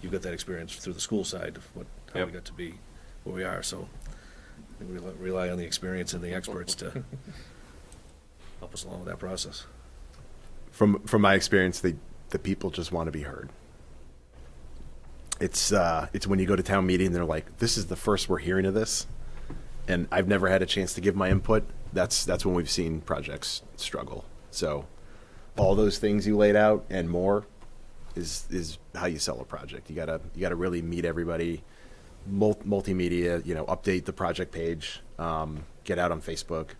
you've got that experience through the school side of how Yep. we got to be where we are, so I think we rely on the experience and the experts to help us along with that process. From my experience, the people just want to be heard. It's when you go to town meeting, they're like, "This is the first we're hearing of this," and I've never had a chance to give my input. That's when we've seen projects struggle. So, all those things you laid out and more is how you sell a project. You gotta really meet everybody. Multimedia, you know, update the project page, get out on Facebook,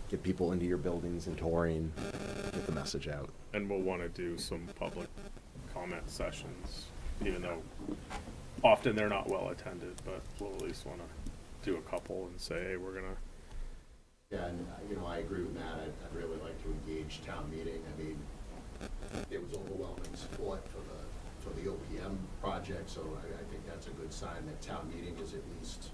get people into your buildings and touring, get the message out. And we'll want to do some public comment sessions, even though often they're not well attended, but we'll at least want to do a couple and say, hey, we're gonna. Yeah, and, you know, I agree with Matt. I'd really like to engage town meeting. I mean, there was overwhelming support for the OPM project, so I think that's a good sign that town meeting is at least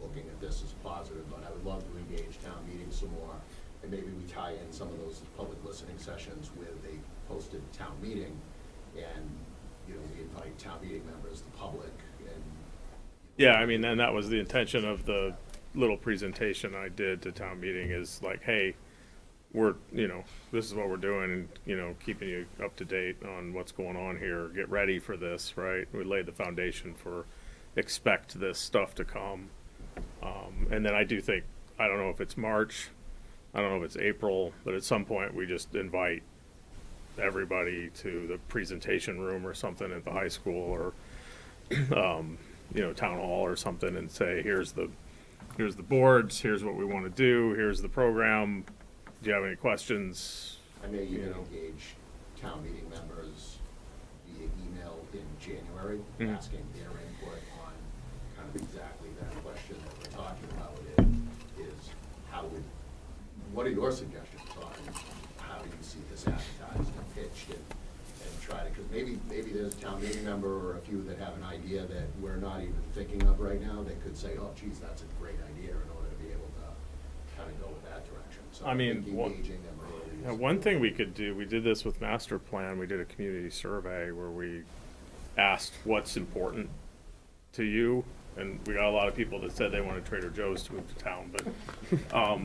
looking at this as positive, but I would love to engage town meeting some more, and maybe we tie in some of those public listening sessions with a posted town meeting, and, you know, we invite town meeting members, the public, and. Yeah, I mean, and that was the intention of the little presentation I did to town meeting is like, hey, this is what we're doing, and, you know, keeping you up to date on what's going on here. Get ready for this, right? We laid the foundation for expect this stuff to come. And then I do think, I don't know if it's March, I don't know if it's April, but at some point we just invite everybody to the presentation room or something at the high school or, you know, town hall or something and say, here's the boards, here's what we want to do, here's the program. Do you have any questions? I may even You know. engage town meeting members via email in January, Mhm. asking their input on kind of exactly that question that we're talking about is what are your suggestions on how do you see this advertised and pitched and try to, because maybe there's a town meeting member or a few that have an idea that we're not even thinking of right now, that could say, oh geez, that's a great idea, in order to be able to kind of go with that direction. So I mean, think engaging them early is. One thing we could do, we did this with master plan, we did a community survey where we asked what's important to you, and we got a lot of people that said they wanted Trader Joe's to move to town,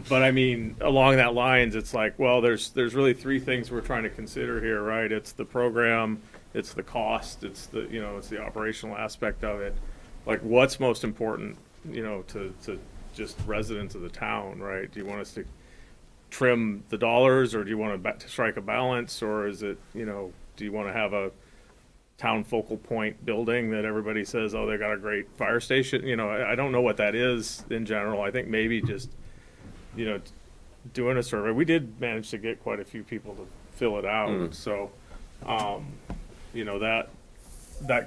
but I mean, along that lines, it's like, well, there's really three things we're trying to consider here, right? It's the program, it's the cost, it's the operational aspect of it. Like, what's most important, you know, to just residents of the town, right? Do you want us to trim the dollars, or do you want to strike a balance, or is it, you know, do you want to have a town focal point building that everybody says, oh, they got a great fire station? You know, I don't know what that is in general. I think maybe just, you know, doing a survey. We did manage to get quite a few people to fill it out. So, you know, that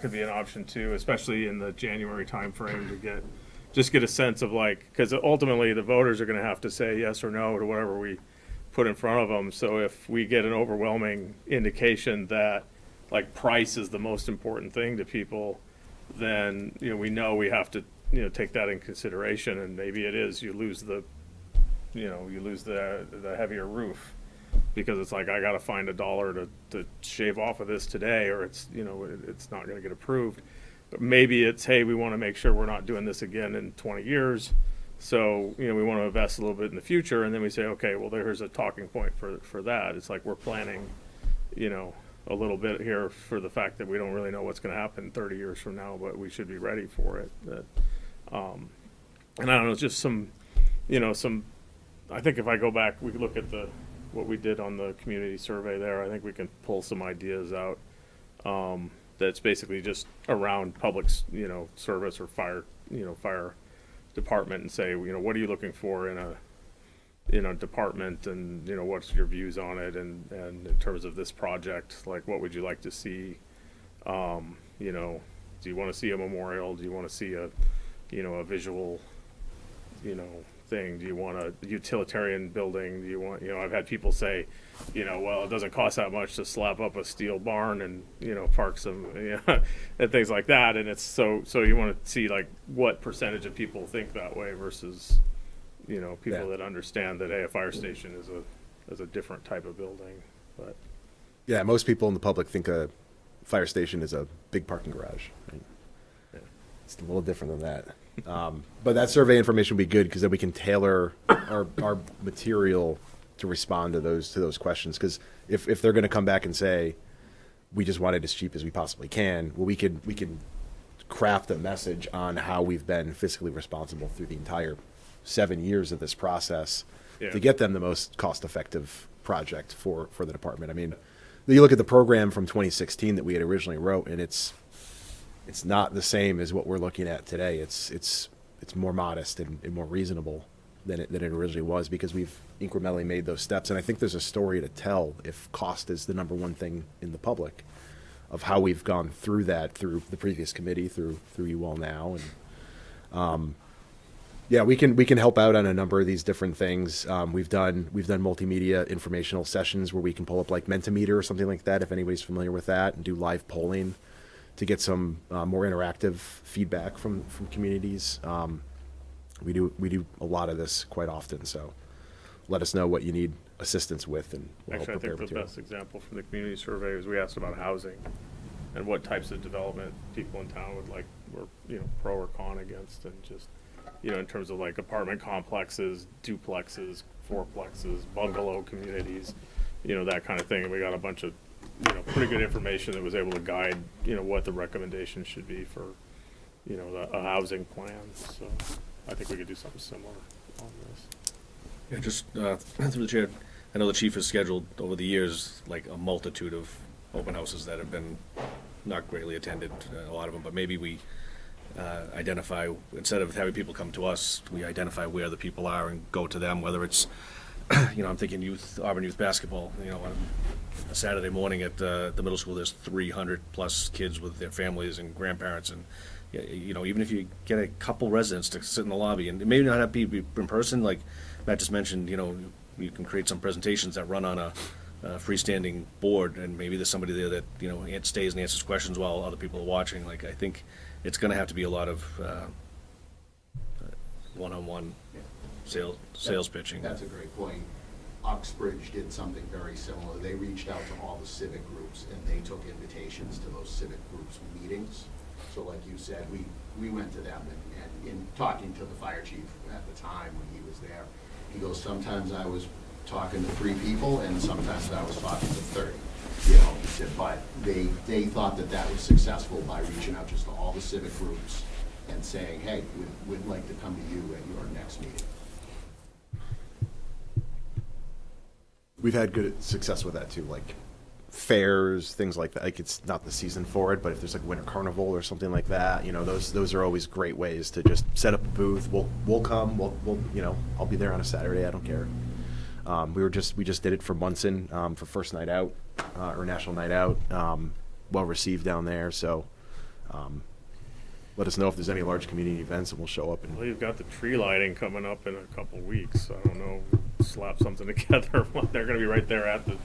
could be an option too, especially in the January timeframe to get a sense of, like, because ultimately the voters are going to have to say yes or no to whatever we put in front of them. So if we get an overwhelming indication that, like, price is the most important thing to people, then, you know we have to, you know, take that in consideration, and maybe it is you lose the heavier roof, because it's like, I got to find $1 to shave off of this today, or it's, you know, it's not going to get approved. But maybe it's, hey, we want to make sure we're not doing this again in 20 years. So, you know, we want to invest a little bit in the future, and then we say, okay, well, there's a talking point for that. It's like we're planning, you know, a little bit here for the fact that we don't really know what's going to happen 30 years from now, but we should be ready for it. And I don't know, just I think if I go back, we could look at what we did on the community survey there. I think we can pull some ideas out. that's basically just around public, service or fire, fire department, and say, what are you looking for in a department, and what's your views on it, and in terms of this project, like what would you like to see? Do you want to see a memorial? Do you want to see a visual, thing? Do you want a utilitarian building? Do you want, I've had people say, well, it doesn't cost that much to slap up a steel barn and, park some, and things like that. And it's so you want to see like what percentage of people think that way versus, people Yeah. that understand that, hey, a fire station is a different type of building. But Yeah, most people in the public think a fire station is a big parking garage. Right? Yeah. It's a little different than that. But that survey information would be good because then we can tailor our material to respond to those questions. Because if they're going to come back and say, we just want it as cheap as we possibly can, well, we can craft a message on how we've been fiscally responsible through the entire 7 years of this process Yeah. to get them the most cost-effective project for the department. I mean, you look at the program from 2016 that we had originally wrote, and it's not the same as what we're looking at today. It's more modest and more reasonable than it originally was because we've incrementally made those steps. And I think there's a story to tell if cost is the number one thing in the public of how we've gone through that through the previous committee, through you all now. And yeah, we can help out on a number of these different things. We've done multimedia informational sessions where we can pull up like Mentimeter or something like that, if anybody's familiar with that, and do live polling to get some more interactive feedback from communities. We do a lot of this quite often, so let us know what you need assistance with, and we'll help actually, I prepare think the material. best example from the community survey is we asked about housing and what types of development people in town would like, were, pro or con against, and just, in terms of like apartment complexes, duplexes, fourplexes, bungalow communities, that kind of thing. And we got a bunch of, pretty good information that was able to guide, what the recommendations should be for, a housing plan. So I think we could do something similar on this. Yeah, just through the chair, I know the chief has scheduled over the years like a multitude of open houses that have been not greatly attended, a lot of them, but maybe we identify, instead of having people come to us, we identify where the people are and go to them, whether it's, I'm thinking Auburn youth basketball, on a Saturday morning at the middle school, there's 300 plus kids with their families and grandparents, and even if you get a couple residents to sit in the lobby, and maybe not have people in person, like Matt just mentioned, you can create some presentations that run on a freestanding board, and maybe there's somebody there that stays and answers questions while other people are watching. Like, I think it's going to have to be a lot of one-on-one sales pitching. That's a great point. Uxbridge did something very similar. They reached out to all the civic groups, and they took invitations to those civic groups' meetings. So like you said, we went to them, and in talking to the fire chief at the time when he was there, he goes, sometimes I was talking to 3 people, and sometimes I was talking to 30. He said, but they thought that was successful by reaching out just to all the civic groups and saying, hey, we'd like to come to you at your next meeting. We've had good success with that too, like fairs, things like that. Like, it's not the season for it, but if there's like Winter Carnival or something like that, those are always great ways to just set up a booth. We'll come. We'll I'll be there on a Saturday. I don't care. We just did it for Munson for first night out or National Night Out. Well received down there. So let us know if there's any large community events, and we'll show up. Well, you've got the tree lighting coming up in a couple weeks. I don't know, slap something together. They're going to be right there at the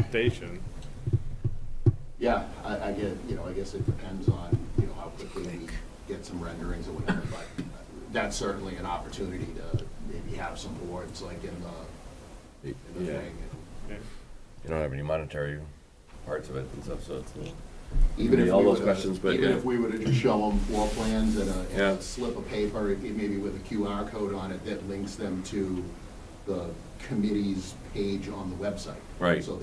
station. Yeah, I get, I guess it depends on, how quickly we get some renderings or whatever, but that's certainly an opportunity to maybe have some boards like in the Yeah. thing. Yeah. You don't have any monetary parts of it and stuff, so it's a little. Even if all we those would've- questions, but even yeah. if we were to just show them floor plans and Yeah. a slip of paper, maybe with a QR code on it that links them to the committee's page on the website. Right. So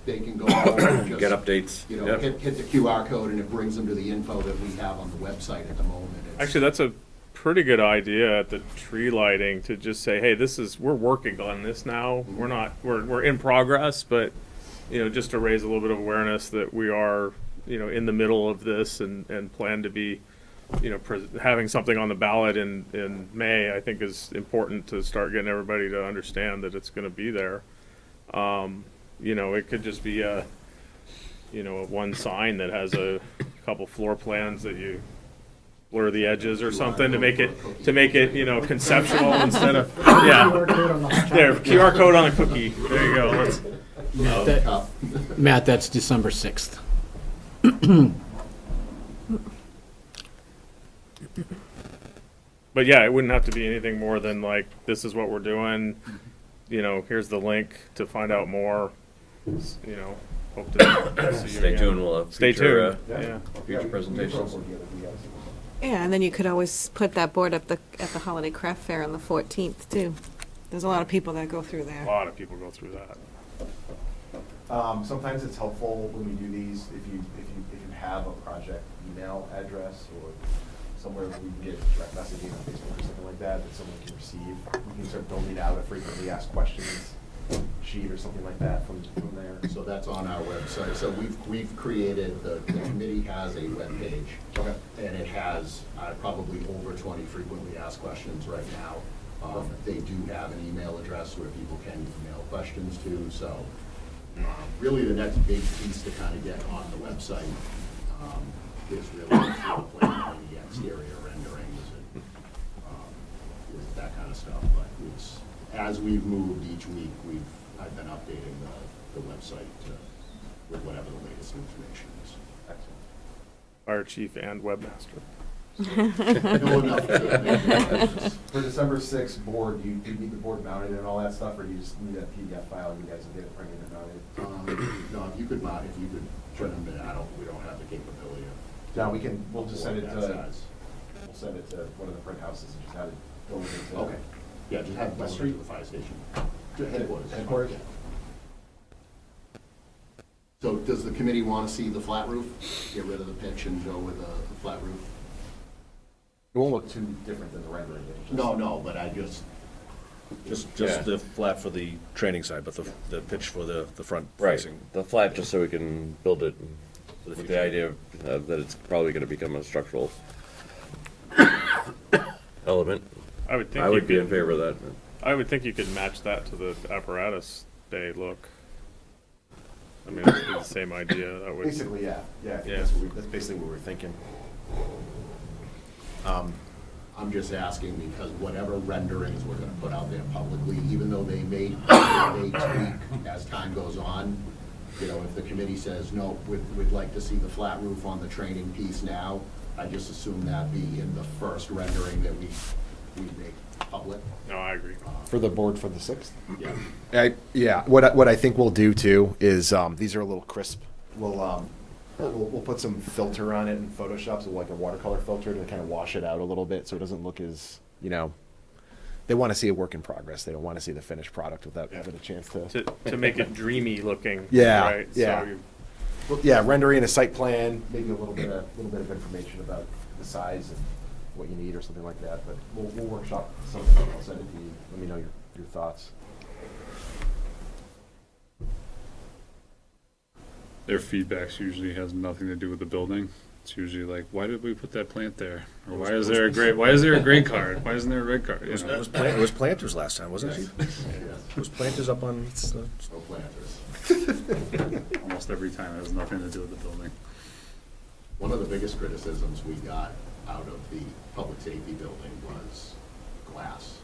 they can go home and just. Get updates. Yep. Hit the QR code, and it brings them to the info that we have on the website at the moment. It's- Actually, that's a pretty good idea at the tree lighting to just say, hey, we're working on this now. We're in progress, but, just to raise a little bit of awareness that we are, in the middle of this and plan to be, having something on the ballot in May, I think is important to start getting everybody to understand that it's gonna be there. It could just be a one sign that has a couple floor plans that you blur the edges or something to make it, conceptual instead of, yeah. There, QR code on a cookie. There you go. Matt, that's December 6th. But yeah, it wouldn't have to be anything more than like, this is what we're doing, here's the link to find out more, hope to see you Stay again. tuned, we'll have Stay future, tuned, yeah. future presentations. Yeah, and then you could always put that board up at the Holiday Craft Fair on the 14th, too. There's a lot of people that go through A there. lot of people go through that. Sometimes it's helpful when we do these, if you have a project email address or somewhere where we can get direct messaging on Facebook or something like that someone can receive. We can sort of delete out a frequently asked questions sheet or something like that from there. So that's on our website. So we've created, the committee has a webpage. Okay. And it has probably over 20 frequently asked questions right now. They do have an email address where people can email questions to. So really the next big piece to kind of get on the website is really the floor plan, the exterior renderings, and is that kind of stuff. But it's, as we've moved each week, I've been updating the website with whatever the latest information is. Fire chief and webmaster. No enough to- For December 6th board, do you need the board mounted and all that stuff, or do you just need that PDF file and you guys will get it printed and mounted? No, if you could turn them in, we don't have the capability of. No, we'll just send it that to, size. we'll send it to one of the print houses and just have it delivered to. Okay, yeah, just have it West delivered Street? to the fire station. To headquarters. Headquarters? Yeah. So does the committee want to see the flat roof? Get rid of the pitch and go with a flat roof? It won't look too different than the rendering. it'll just- No, but I just, Yeah. the flat for the training side, but the pitch for the front Right, facing. the flat, just so we can build it with the idea that it's probably gonna become a structural element. I would think I you would be in could, favor of that. I would think you could match that to the apparatus day look. I mean, it's the same idea. That would, Basically, yeah, I think Yeah. that's basically what we're thinking. I'm just asking because whatever renderings we're gonna put out there publicly, even though they may tweak as time goes on, if the committee says, no, we'd like to see the flat roof on the training piece now, I just assume that be in the first rendering that we make public. no, I agree. For the board for the 6th? Yeah. Yeah, what I think we'll do too is, these are a little crisp. We'll put some filter on it in Photoshop, so like a watercolor filter to kind of wash it out a little bit so it doesn't look as, they want to see a work in progress. They don't want to see the finished product without having a chance to. To make it dreamy looking. Yeah, Right? yeah. So you, Well, yeah, rendering a site plan, maybe a little bit of information about the size and what you need or something like that, but we'll workshop something. I'll send it to you. Let me know your thoughts. Their feedbacks usually has nothing to do with the building. It's usually like, why did we put that plant there? Or why is there a grade card? Why isn't there a red card? It was planters last time, wasn't it? It was planters up on, No planters. Almost every time it has nothing to do with the building. One of the biggest criticisms we got out of the public safety building was glass.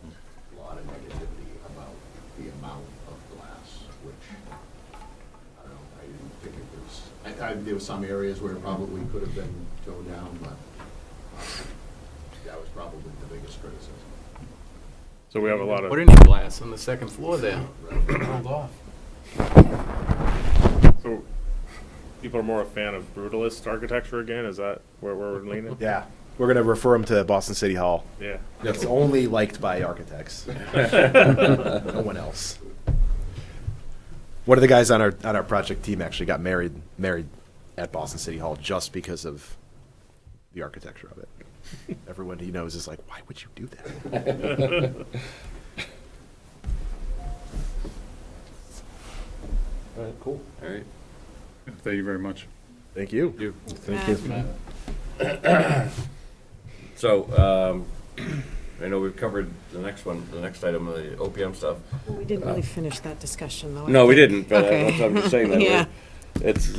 A lot of negativity about the amount of glass, which, I don't know, I didn't think it was, there were some areas where it probably could have been toned down, but that was probably the biggest criticism. so we have a lot of. Put any glass on the second floor there. Hold off. So people are more a fan of brutalist architecture again? Is that where we're leaning? Yeah, we're gonna refer them to Boston City Hall. Yeah. It's only liked by architects. No one else. One of the guys on our project team actually got married at Boston City Hall just because of the architecture of it. Everyone he knows is like, why would you do that? All right, cool. All right. Thank you very much. Thank you. You. Thank you. So, I know we've covered the next item, the OPM stuff. We didn't really finish that discussion, though. I No, we think. didn't, but Okay. that's what I'm just saying that Yeah. it's,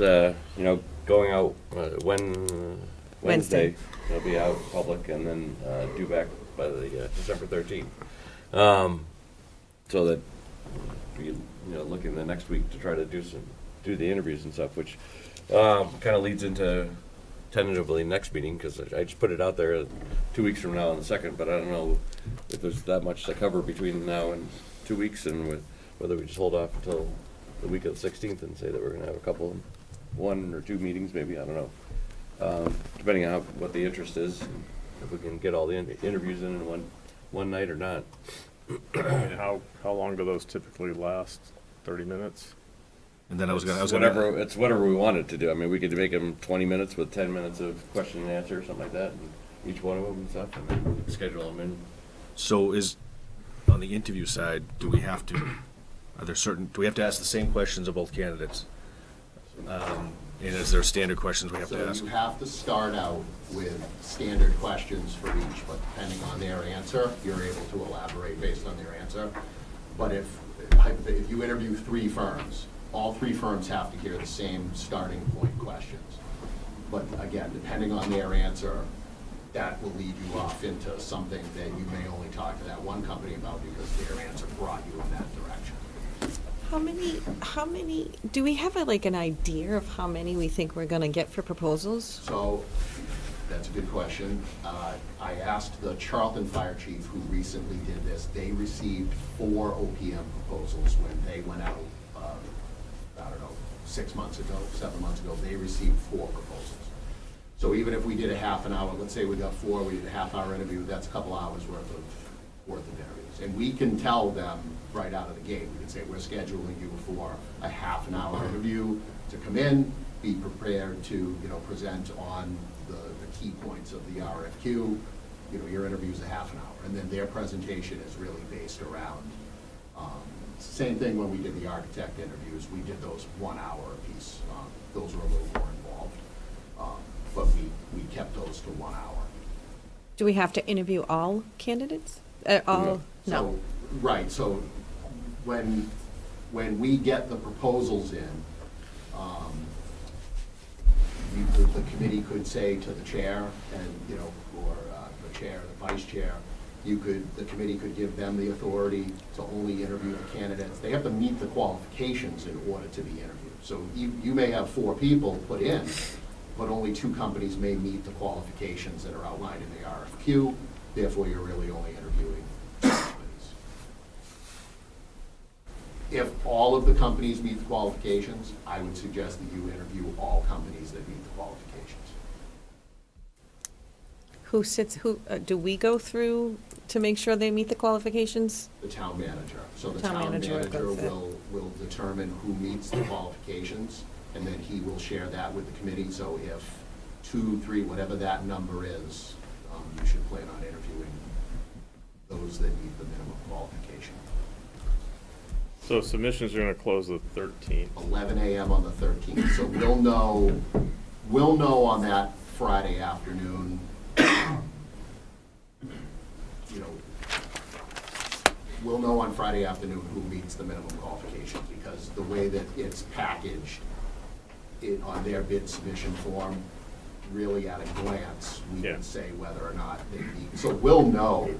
going out, Wednesday. Wednesday. It'll be out public and then, due back by the, December 13th. So that we, looking the next week to try to do the interviews and stuff, which, kind of leads into tentatively next meeting, because I just put it out there 2 weeks from now on the 2nd, but I don't know if there's that much to cover between now and 2 weeks, and whether we just hold off until the week of the 16th and say that we're gonna have a couple, 1 or 2 meetings, maybe, I don't know. Depending on what the interest is, if we can get all the interviews in one night or not. I mean, how long do those typically last? 30 minutes? And then I was gonna, It's whatever we wanted to do. I mean, we could make them 20 minutes with 10 minutes of question and answer, or something like that, and each one of them and stuff, and then schedule them in. so is, on the interview side, do we have to ask the same questions of both candidates? And is there standard questions we have to So ask? you have to start out with standard questions for each, but depending on their answer, you're able to elaborate based on their answer. But if you interview 3 firms, all 3 firms have to hear the same starting point questions. But again, depending on their answer, that will lead you off into something that you may only talk to that one company about because their answer brought you in that direction. How many, do we have an idea of how many we think we're gonna get for proposals? So, that's a good question. I asked the Charlton Fire Chief, who recently did this, they received 4 OPM proposals when they went out, I don't know, 6 months ago, 7 months ago, they received 4 proposals. So even if we did a half an hour, let's say we got 4, we did a half-hour interview, that's a couple hours worth of interviews. And we can tell them right out of the gate, we can say, we're scheduling you for a half an hour interview to come in, be prepared to, present on the key points of the RFQ. Your interview's a half an hour, and then their presentation is really based around, same thing when we did the architect interviews, we did those 1 hour apiece. Those were a little more involved, but we kept those to 1 hour. Do we have to interview all candidates? No. So, right, so when we get the proposals in, the committee could say to the chair and, or the chair, the vice chair, the committee could give them the authority to only interview the candidates. They have to meet the qualifications in order to be interviewed. So you may have 4 people put in, but only 2 companies may meet the qualifications that are outlined in the RFQ. Therefore, you're really only interviewing 2 companies. If all of the companies meet the qualifications, I would suggest that you interview all companies that meet the qualifications. Do we go through to make sure they meet the qualifications? The town manager. So the Town town manager manager does that. will determine who meets the qualifications, and then he will share that with the committee. So if 2, 3, whatever that number is, you should plan on interviewing those that meet the minimum qualification. So submissions are gonna close the 13th. 11 a.m. on the 13th. So we'll know on that Friday afternoon, we'll know on Friday afternoon who meets the minimum qualifications, because the way that it's packaged on their bid submission form, really at a glance, we Yeah. can say whether or not they meet. So we'll know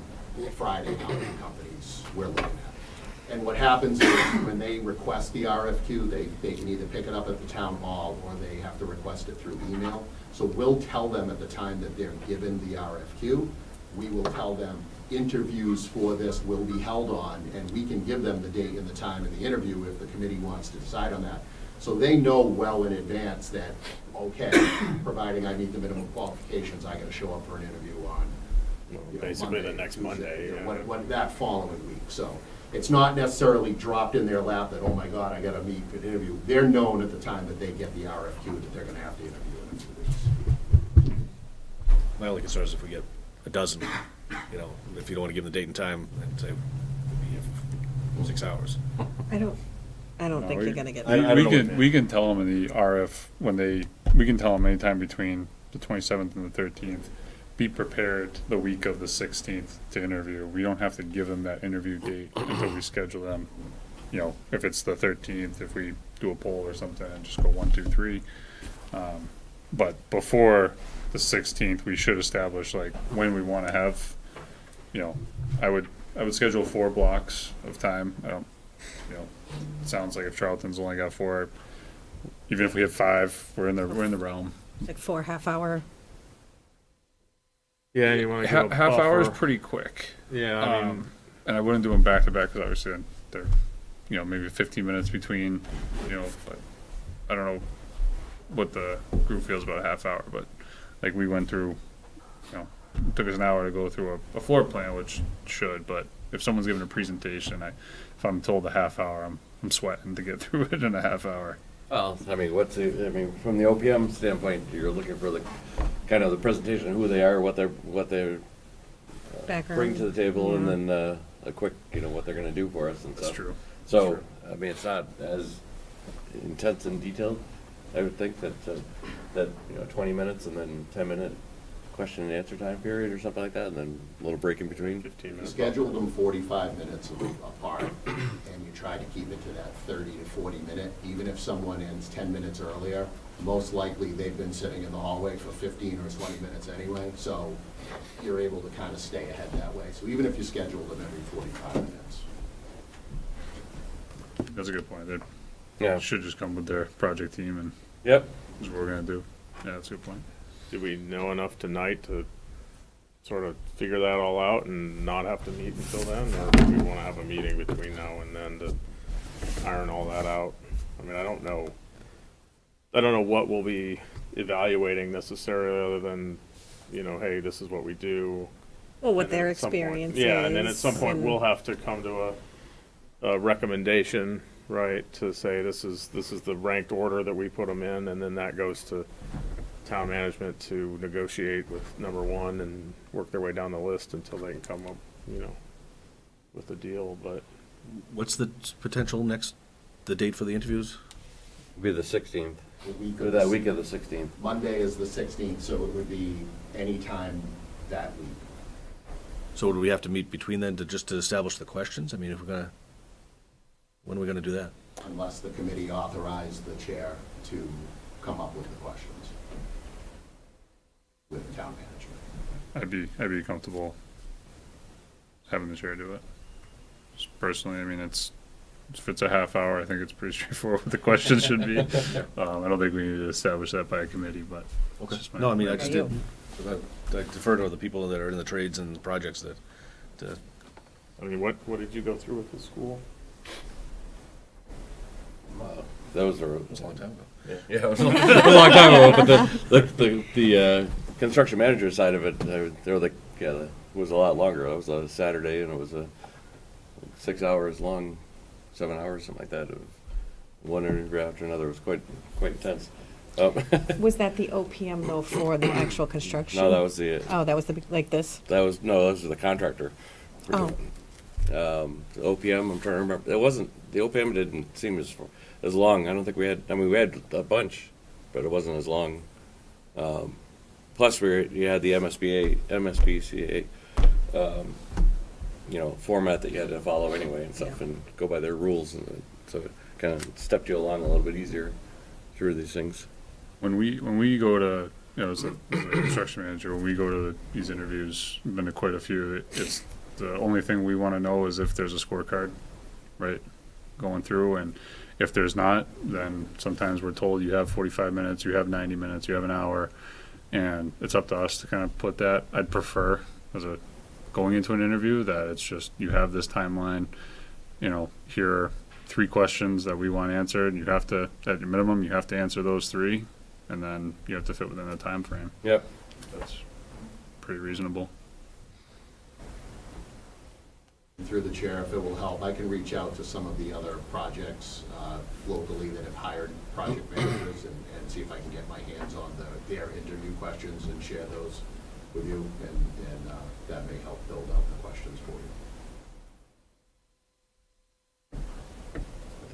Friday how many companies we're looking at. And what happens is when they request the RFQ, they can either pick it up at the town hall or they have to request it through email. So we'll tell them at the time that they're given the RFQ, we will tell them interviews for this will be held on, and we can give them the date and the time of the interview if the committee wants to decide on that. So they know well in advance that, okay, providing I meet the minimum qualifications, I gotta show up for an interview on, Basically the Monday, next Tuesday, Monday, yeah. what that following week. So it's not necessarily dropped in their lap that, oh my God, I gotta meet for an interview. They're known at the time that they get the RFQ that they're gonna have to interview in a few weeks. My only concern is if we get a dozen, if you don't want to give them the date and time, and say, we'll be here for 6 hours. I don't think we- you're gonna get I that. don't know what- We can tell them in the RF, when they we can tell them anytime between the 27th and the 13th. Be prepared the week of the 16th to interview. We don't have to give them that interview date until we schedule them. You know, if it's the 13th, if we do a poll or something and just go 1, 2, 3. But before the 16th, we should establish like when we want to have, you know, I would schedule 4 blocks of time. I don't, you know, it sounds like if Charlton's only got 4, even if we have 5, we're in the realm. Like 4 half-hour. Yeah, you want to Half hour is pretty quick. Yeah, I mean, And I wouldn't do them back to back because obviously they're, you know, maybe 15 minutes between, you know, but I don't know what the group feels about a half hour, but like we went through, you know, it took us an hour to go through a floor plan, which should, but if someone's giving a presentation, if I'm told a half hour, I'm sweating to get through it in a half hour. Well, I mean, from the OPM standpoint, you're looking for the kind of the presentation, who they are, what they're Background. bring to the table, and then a quick, you know, what they're going to do for us and That's stuff. true. So, I mean, it's not as intense and detailed. I would think that you know, 20 minutes and then 10-minute question and answer time period or something like that, and then a little break in between. 15 You minutes. scheduled them 45 minutes apart, and you try to keep it to that 30 to 40 minute. Even if someone ends 10 minutes earlier, most likely they've been sitting in the hallway for 15 or 20 minutes anyway, so you're able to kind of stay ahead that way. So even if you schedule them every 45 minutes. That's a good point. They Yeah. should just come with their project team and Yep. this is what we're going to do. Yeah, that's a good point. do we know enough tonight to sort of figure that all out and not have to meet until then? Or do we want to have a meeting between now and then to iron all that out? I mean, I don't know what we'll be evaluating necessarily other than, you know, hey, this is what we do. Well, what And then their at some point- experience Yeah, and then at is, some point, and- we'll have to come to a recommendation, right, to say this is the ranked order that we put them in, and then that goes to town management to negotiate with number 1 and work their way down the list until they can come up, you know, with a deal, but What's the potential the date for the interviews? Be the 16th. The week Or of that the- week of the 16th. Monday is the 16th, so it would be any time that week. So do we have to meet between then to establish the questions? I mean, when are we gonna do that? Unless the committee authorized the chair to come up with the questions with the town management. I'd be comfortable having the chair do it. Just personally, I mean, if it's a half hour, I think it's pretty straightforward what the questions should be. I don't think we need to establish that by a committee, but. it's just my- No, I mean, I just Yeah, did, I defer to the people that are in the trades and the projects that, I mean, what did you go through with the school? Those are it was a long time ago. Yeah, it was a long time ago, but the construction manager side of it, they were it was a lot longer. It was a Saturday, and it was 6 hours long, 7 hours, something like that. Of one interview after another. It was quite intense. Was that the OPM though for the actual construction? No, that was the Oh, that was like this? that was the contractor. Oh. The OPM, I'm trying to remember. It wasn't the OPM didn't seem as long. I don't think we had. I mean, we had a bunch, but it wasn't as long. Plus, you had the MSBCA, you know, format that you had to follow anyway and stuff, and go by their rules, and so it kind of stepped you along a little bit easier through these things. When we go to, you know, as a construction manager, when we go to these interviews, been to quite a few, it's the only thing we want to know is if there's a scorecard, right, going through, and if there's not, then sometimes we're told you have 45 minutes, you have 90 minutes, you have an hour, and it's up to us to kind of put that. I'd prefer, going into an interview, that it's just, you have this timeline, you know, here are 3 questions that we want answered, and you have to, at your minimum, you have to answer those 3, and then you have to fit within the time frame. Yep. That's pretty reasonable. Through the chair, if it will help, I can reach out to some of the other projects locally that have hired project managers and see if I can get my hands on their interview questions and share those with you, and that may help build out the questions for you.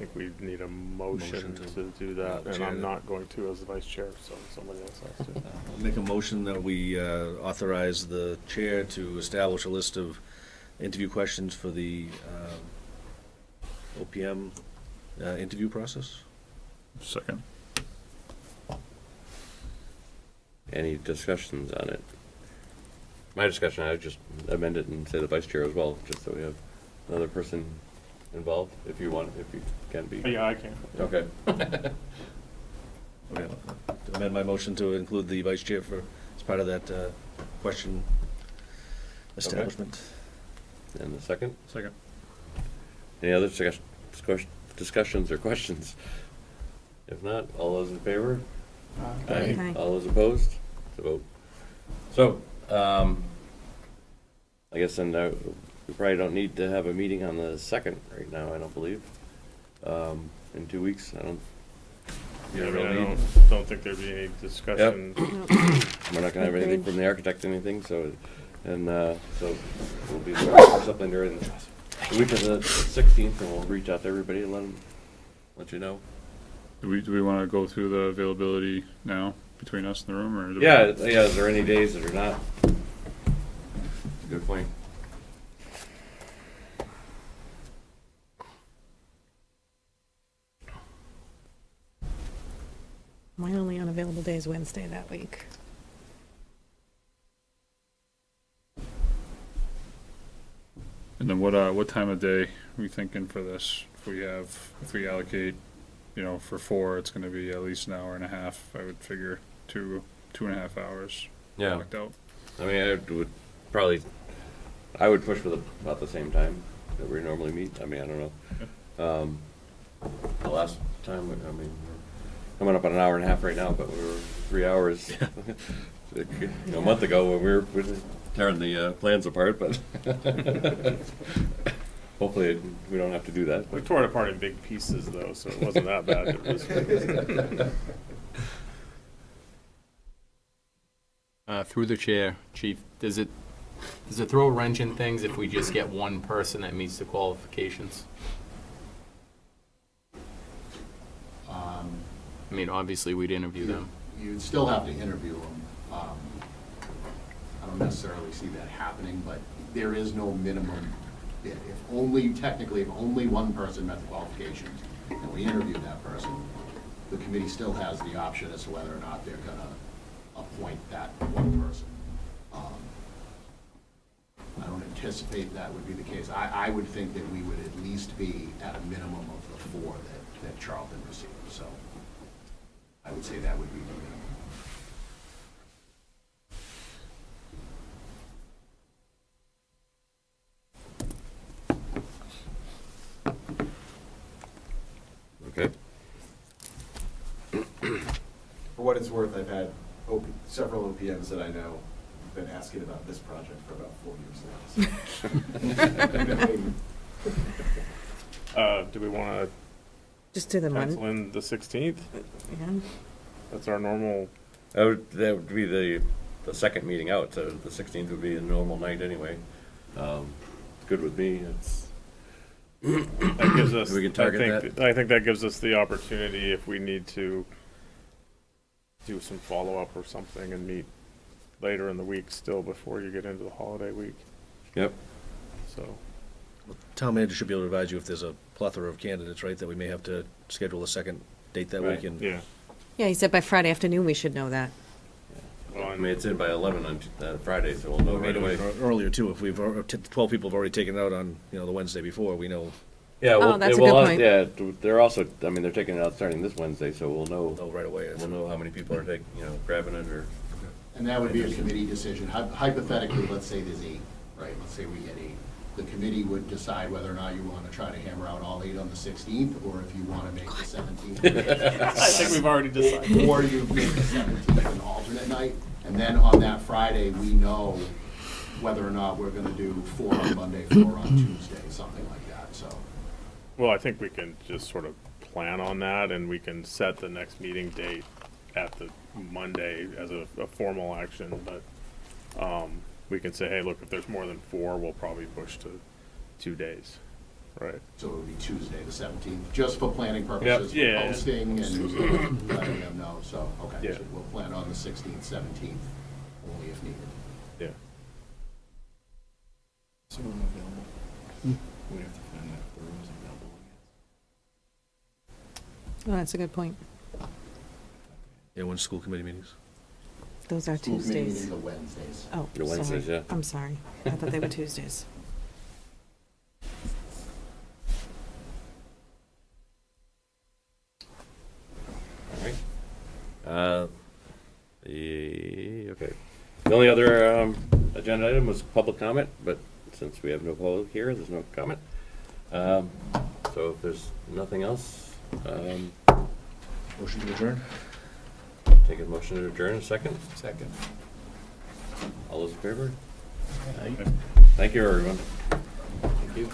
I think we need a motion Motion to do that, and chair I'm that. not going to as the vice chair, so somebody else has to. I'll make a motion that we authorize the chair to establish a list of interview questions for the OPM interview process. Second. Any discussions on it? My discussion, I would just amend it and say the vice chair as well, just so we have another person involved, if you want, if you can be. Yeah, I can. Okay. Okay. Amend my motion to include the vice chair for, as part of that question establishment. And the second? Second. Any other discussions or questions? If not, all those in favor? Aye. All those opposed? To vote. So, I guess then we probably don't need to have a meeting on the second right now, I don't believe. In 2 weeks, I don't. Yeah, I you mean, really I need- don't think there'd be any discussion. We're not gonna have anything Agreed. from the architect, anything, so, and, so we'll be looking for something during the week of the 16th, and we'll reach out to everybody and let you know. Do we want to go through the availability now between us in the room, or? do we- Yeah, is there any days that are not? Good point. My only unavailable day is Wednesday that week. And then what time of day are we thinking for this? If we allocate, for 4, it's gonna be at least an hour and a half, I would figure, 2.5 hours. Yeah. Blocked out. I mean, I would push for about the same time that we normally meet. I mean, I don't know. The last time, I mean, we're coming up on an hour and a half right now, but we were 3 hours a month ago when we were tearing the plans apart, but hopefully we don't have to do that. We tore it apart in big pieces, though, so it wasn't that bad. It was- Through the chair, Chief, does it throw a wrench in things if we just get one person that meets the qualifications? I mean, obviously, we'd interview them. You'd still have to interview them. I don't necessarily see that happening, but there is no minimum bid. If only one person met the qualifications, and we interviewed that person, the committee still has the option as to whether or not they're gonna appoint that one person. I don't anticipate that would be the case. I would think that we would at least be at a minimum of the 4 that Charlton received, so I would say that would be the minimum. Okay. For what it's worth, I've had several OPMs that I know been asking about this project for about 4 years now. Do we want Just do the to pencil Monday. in the 16th? Yeah. That's our normal. That would be the second meeting out, so the 16th would be a normal night anyway. Good with me, it's. That gives us. We can target I think that gives us the opportunity if we need to do some follow-up or something and meet later in the week still before you get into the holiday week, Yep. so. Town manager should be able to advise you if there's a plethora of candidates, right, that we may have to schedule a second date that week. And Yeah. Yeah, he said by Friday afternoon we should know that. Well, I mean, it's in by 11 on Friday, so we'll know right away. earlier too, if 12 people have already taken it out on, the Wednesday before, we know Yeah, Oh, that's a good point. Yeah, they're also, I mean, they're taking it out starting this Wednesday, so we'll know right away. we'll know how many people are taking, grabbing it or. And that would be a committee decision. Hypothetically, let's say there's 8, right? Let's say we get 8. The committee would decide whether or not you want to try to hammer out all 8 on the 16th, or if you want to make the 17th. I think we've already decided. Or you make the 17th an alternate night, and then on that Friday, we know whether or not we're going to do 4 on Monday, 4 on Tuesday, something like that, so. Well, I think we can just sort of plan on that, and we can set the next meeting date at the Monday as a formal action, but we can say, hey, look, if there's more than 4, we'll probably push to 2 days, Right. So it would be Tuesday, the 17th, just for planning purposes, for Yeah. posting and letting them know, so, okay. Yeah. So we'll plan on the 16th, 17th, only if needed. Yeah. Is the room available? We'd have to find out if the room's available. Oh, that's a good point. Yeah, when school committee meetings. Those are School committee Tuesdays. meetings are Wednesdays. Oh, The Wednesdays, sorry. yeah. I'm sorry. I thought they were Tuesdays. All right. Okay. The only other agenda item was public comment, but since we have no public here, there's no comment. So if there's nothing else, Motion to adjourn? take a motion to adjourn in a second. Second. All those in favor? Thank you, everyone. Thank you.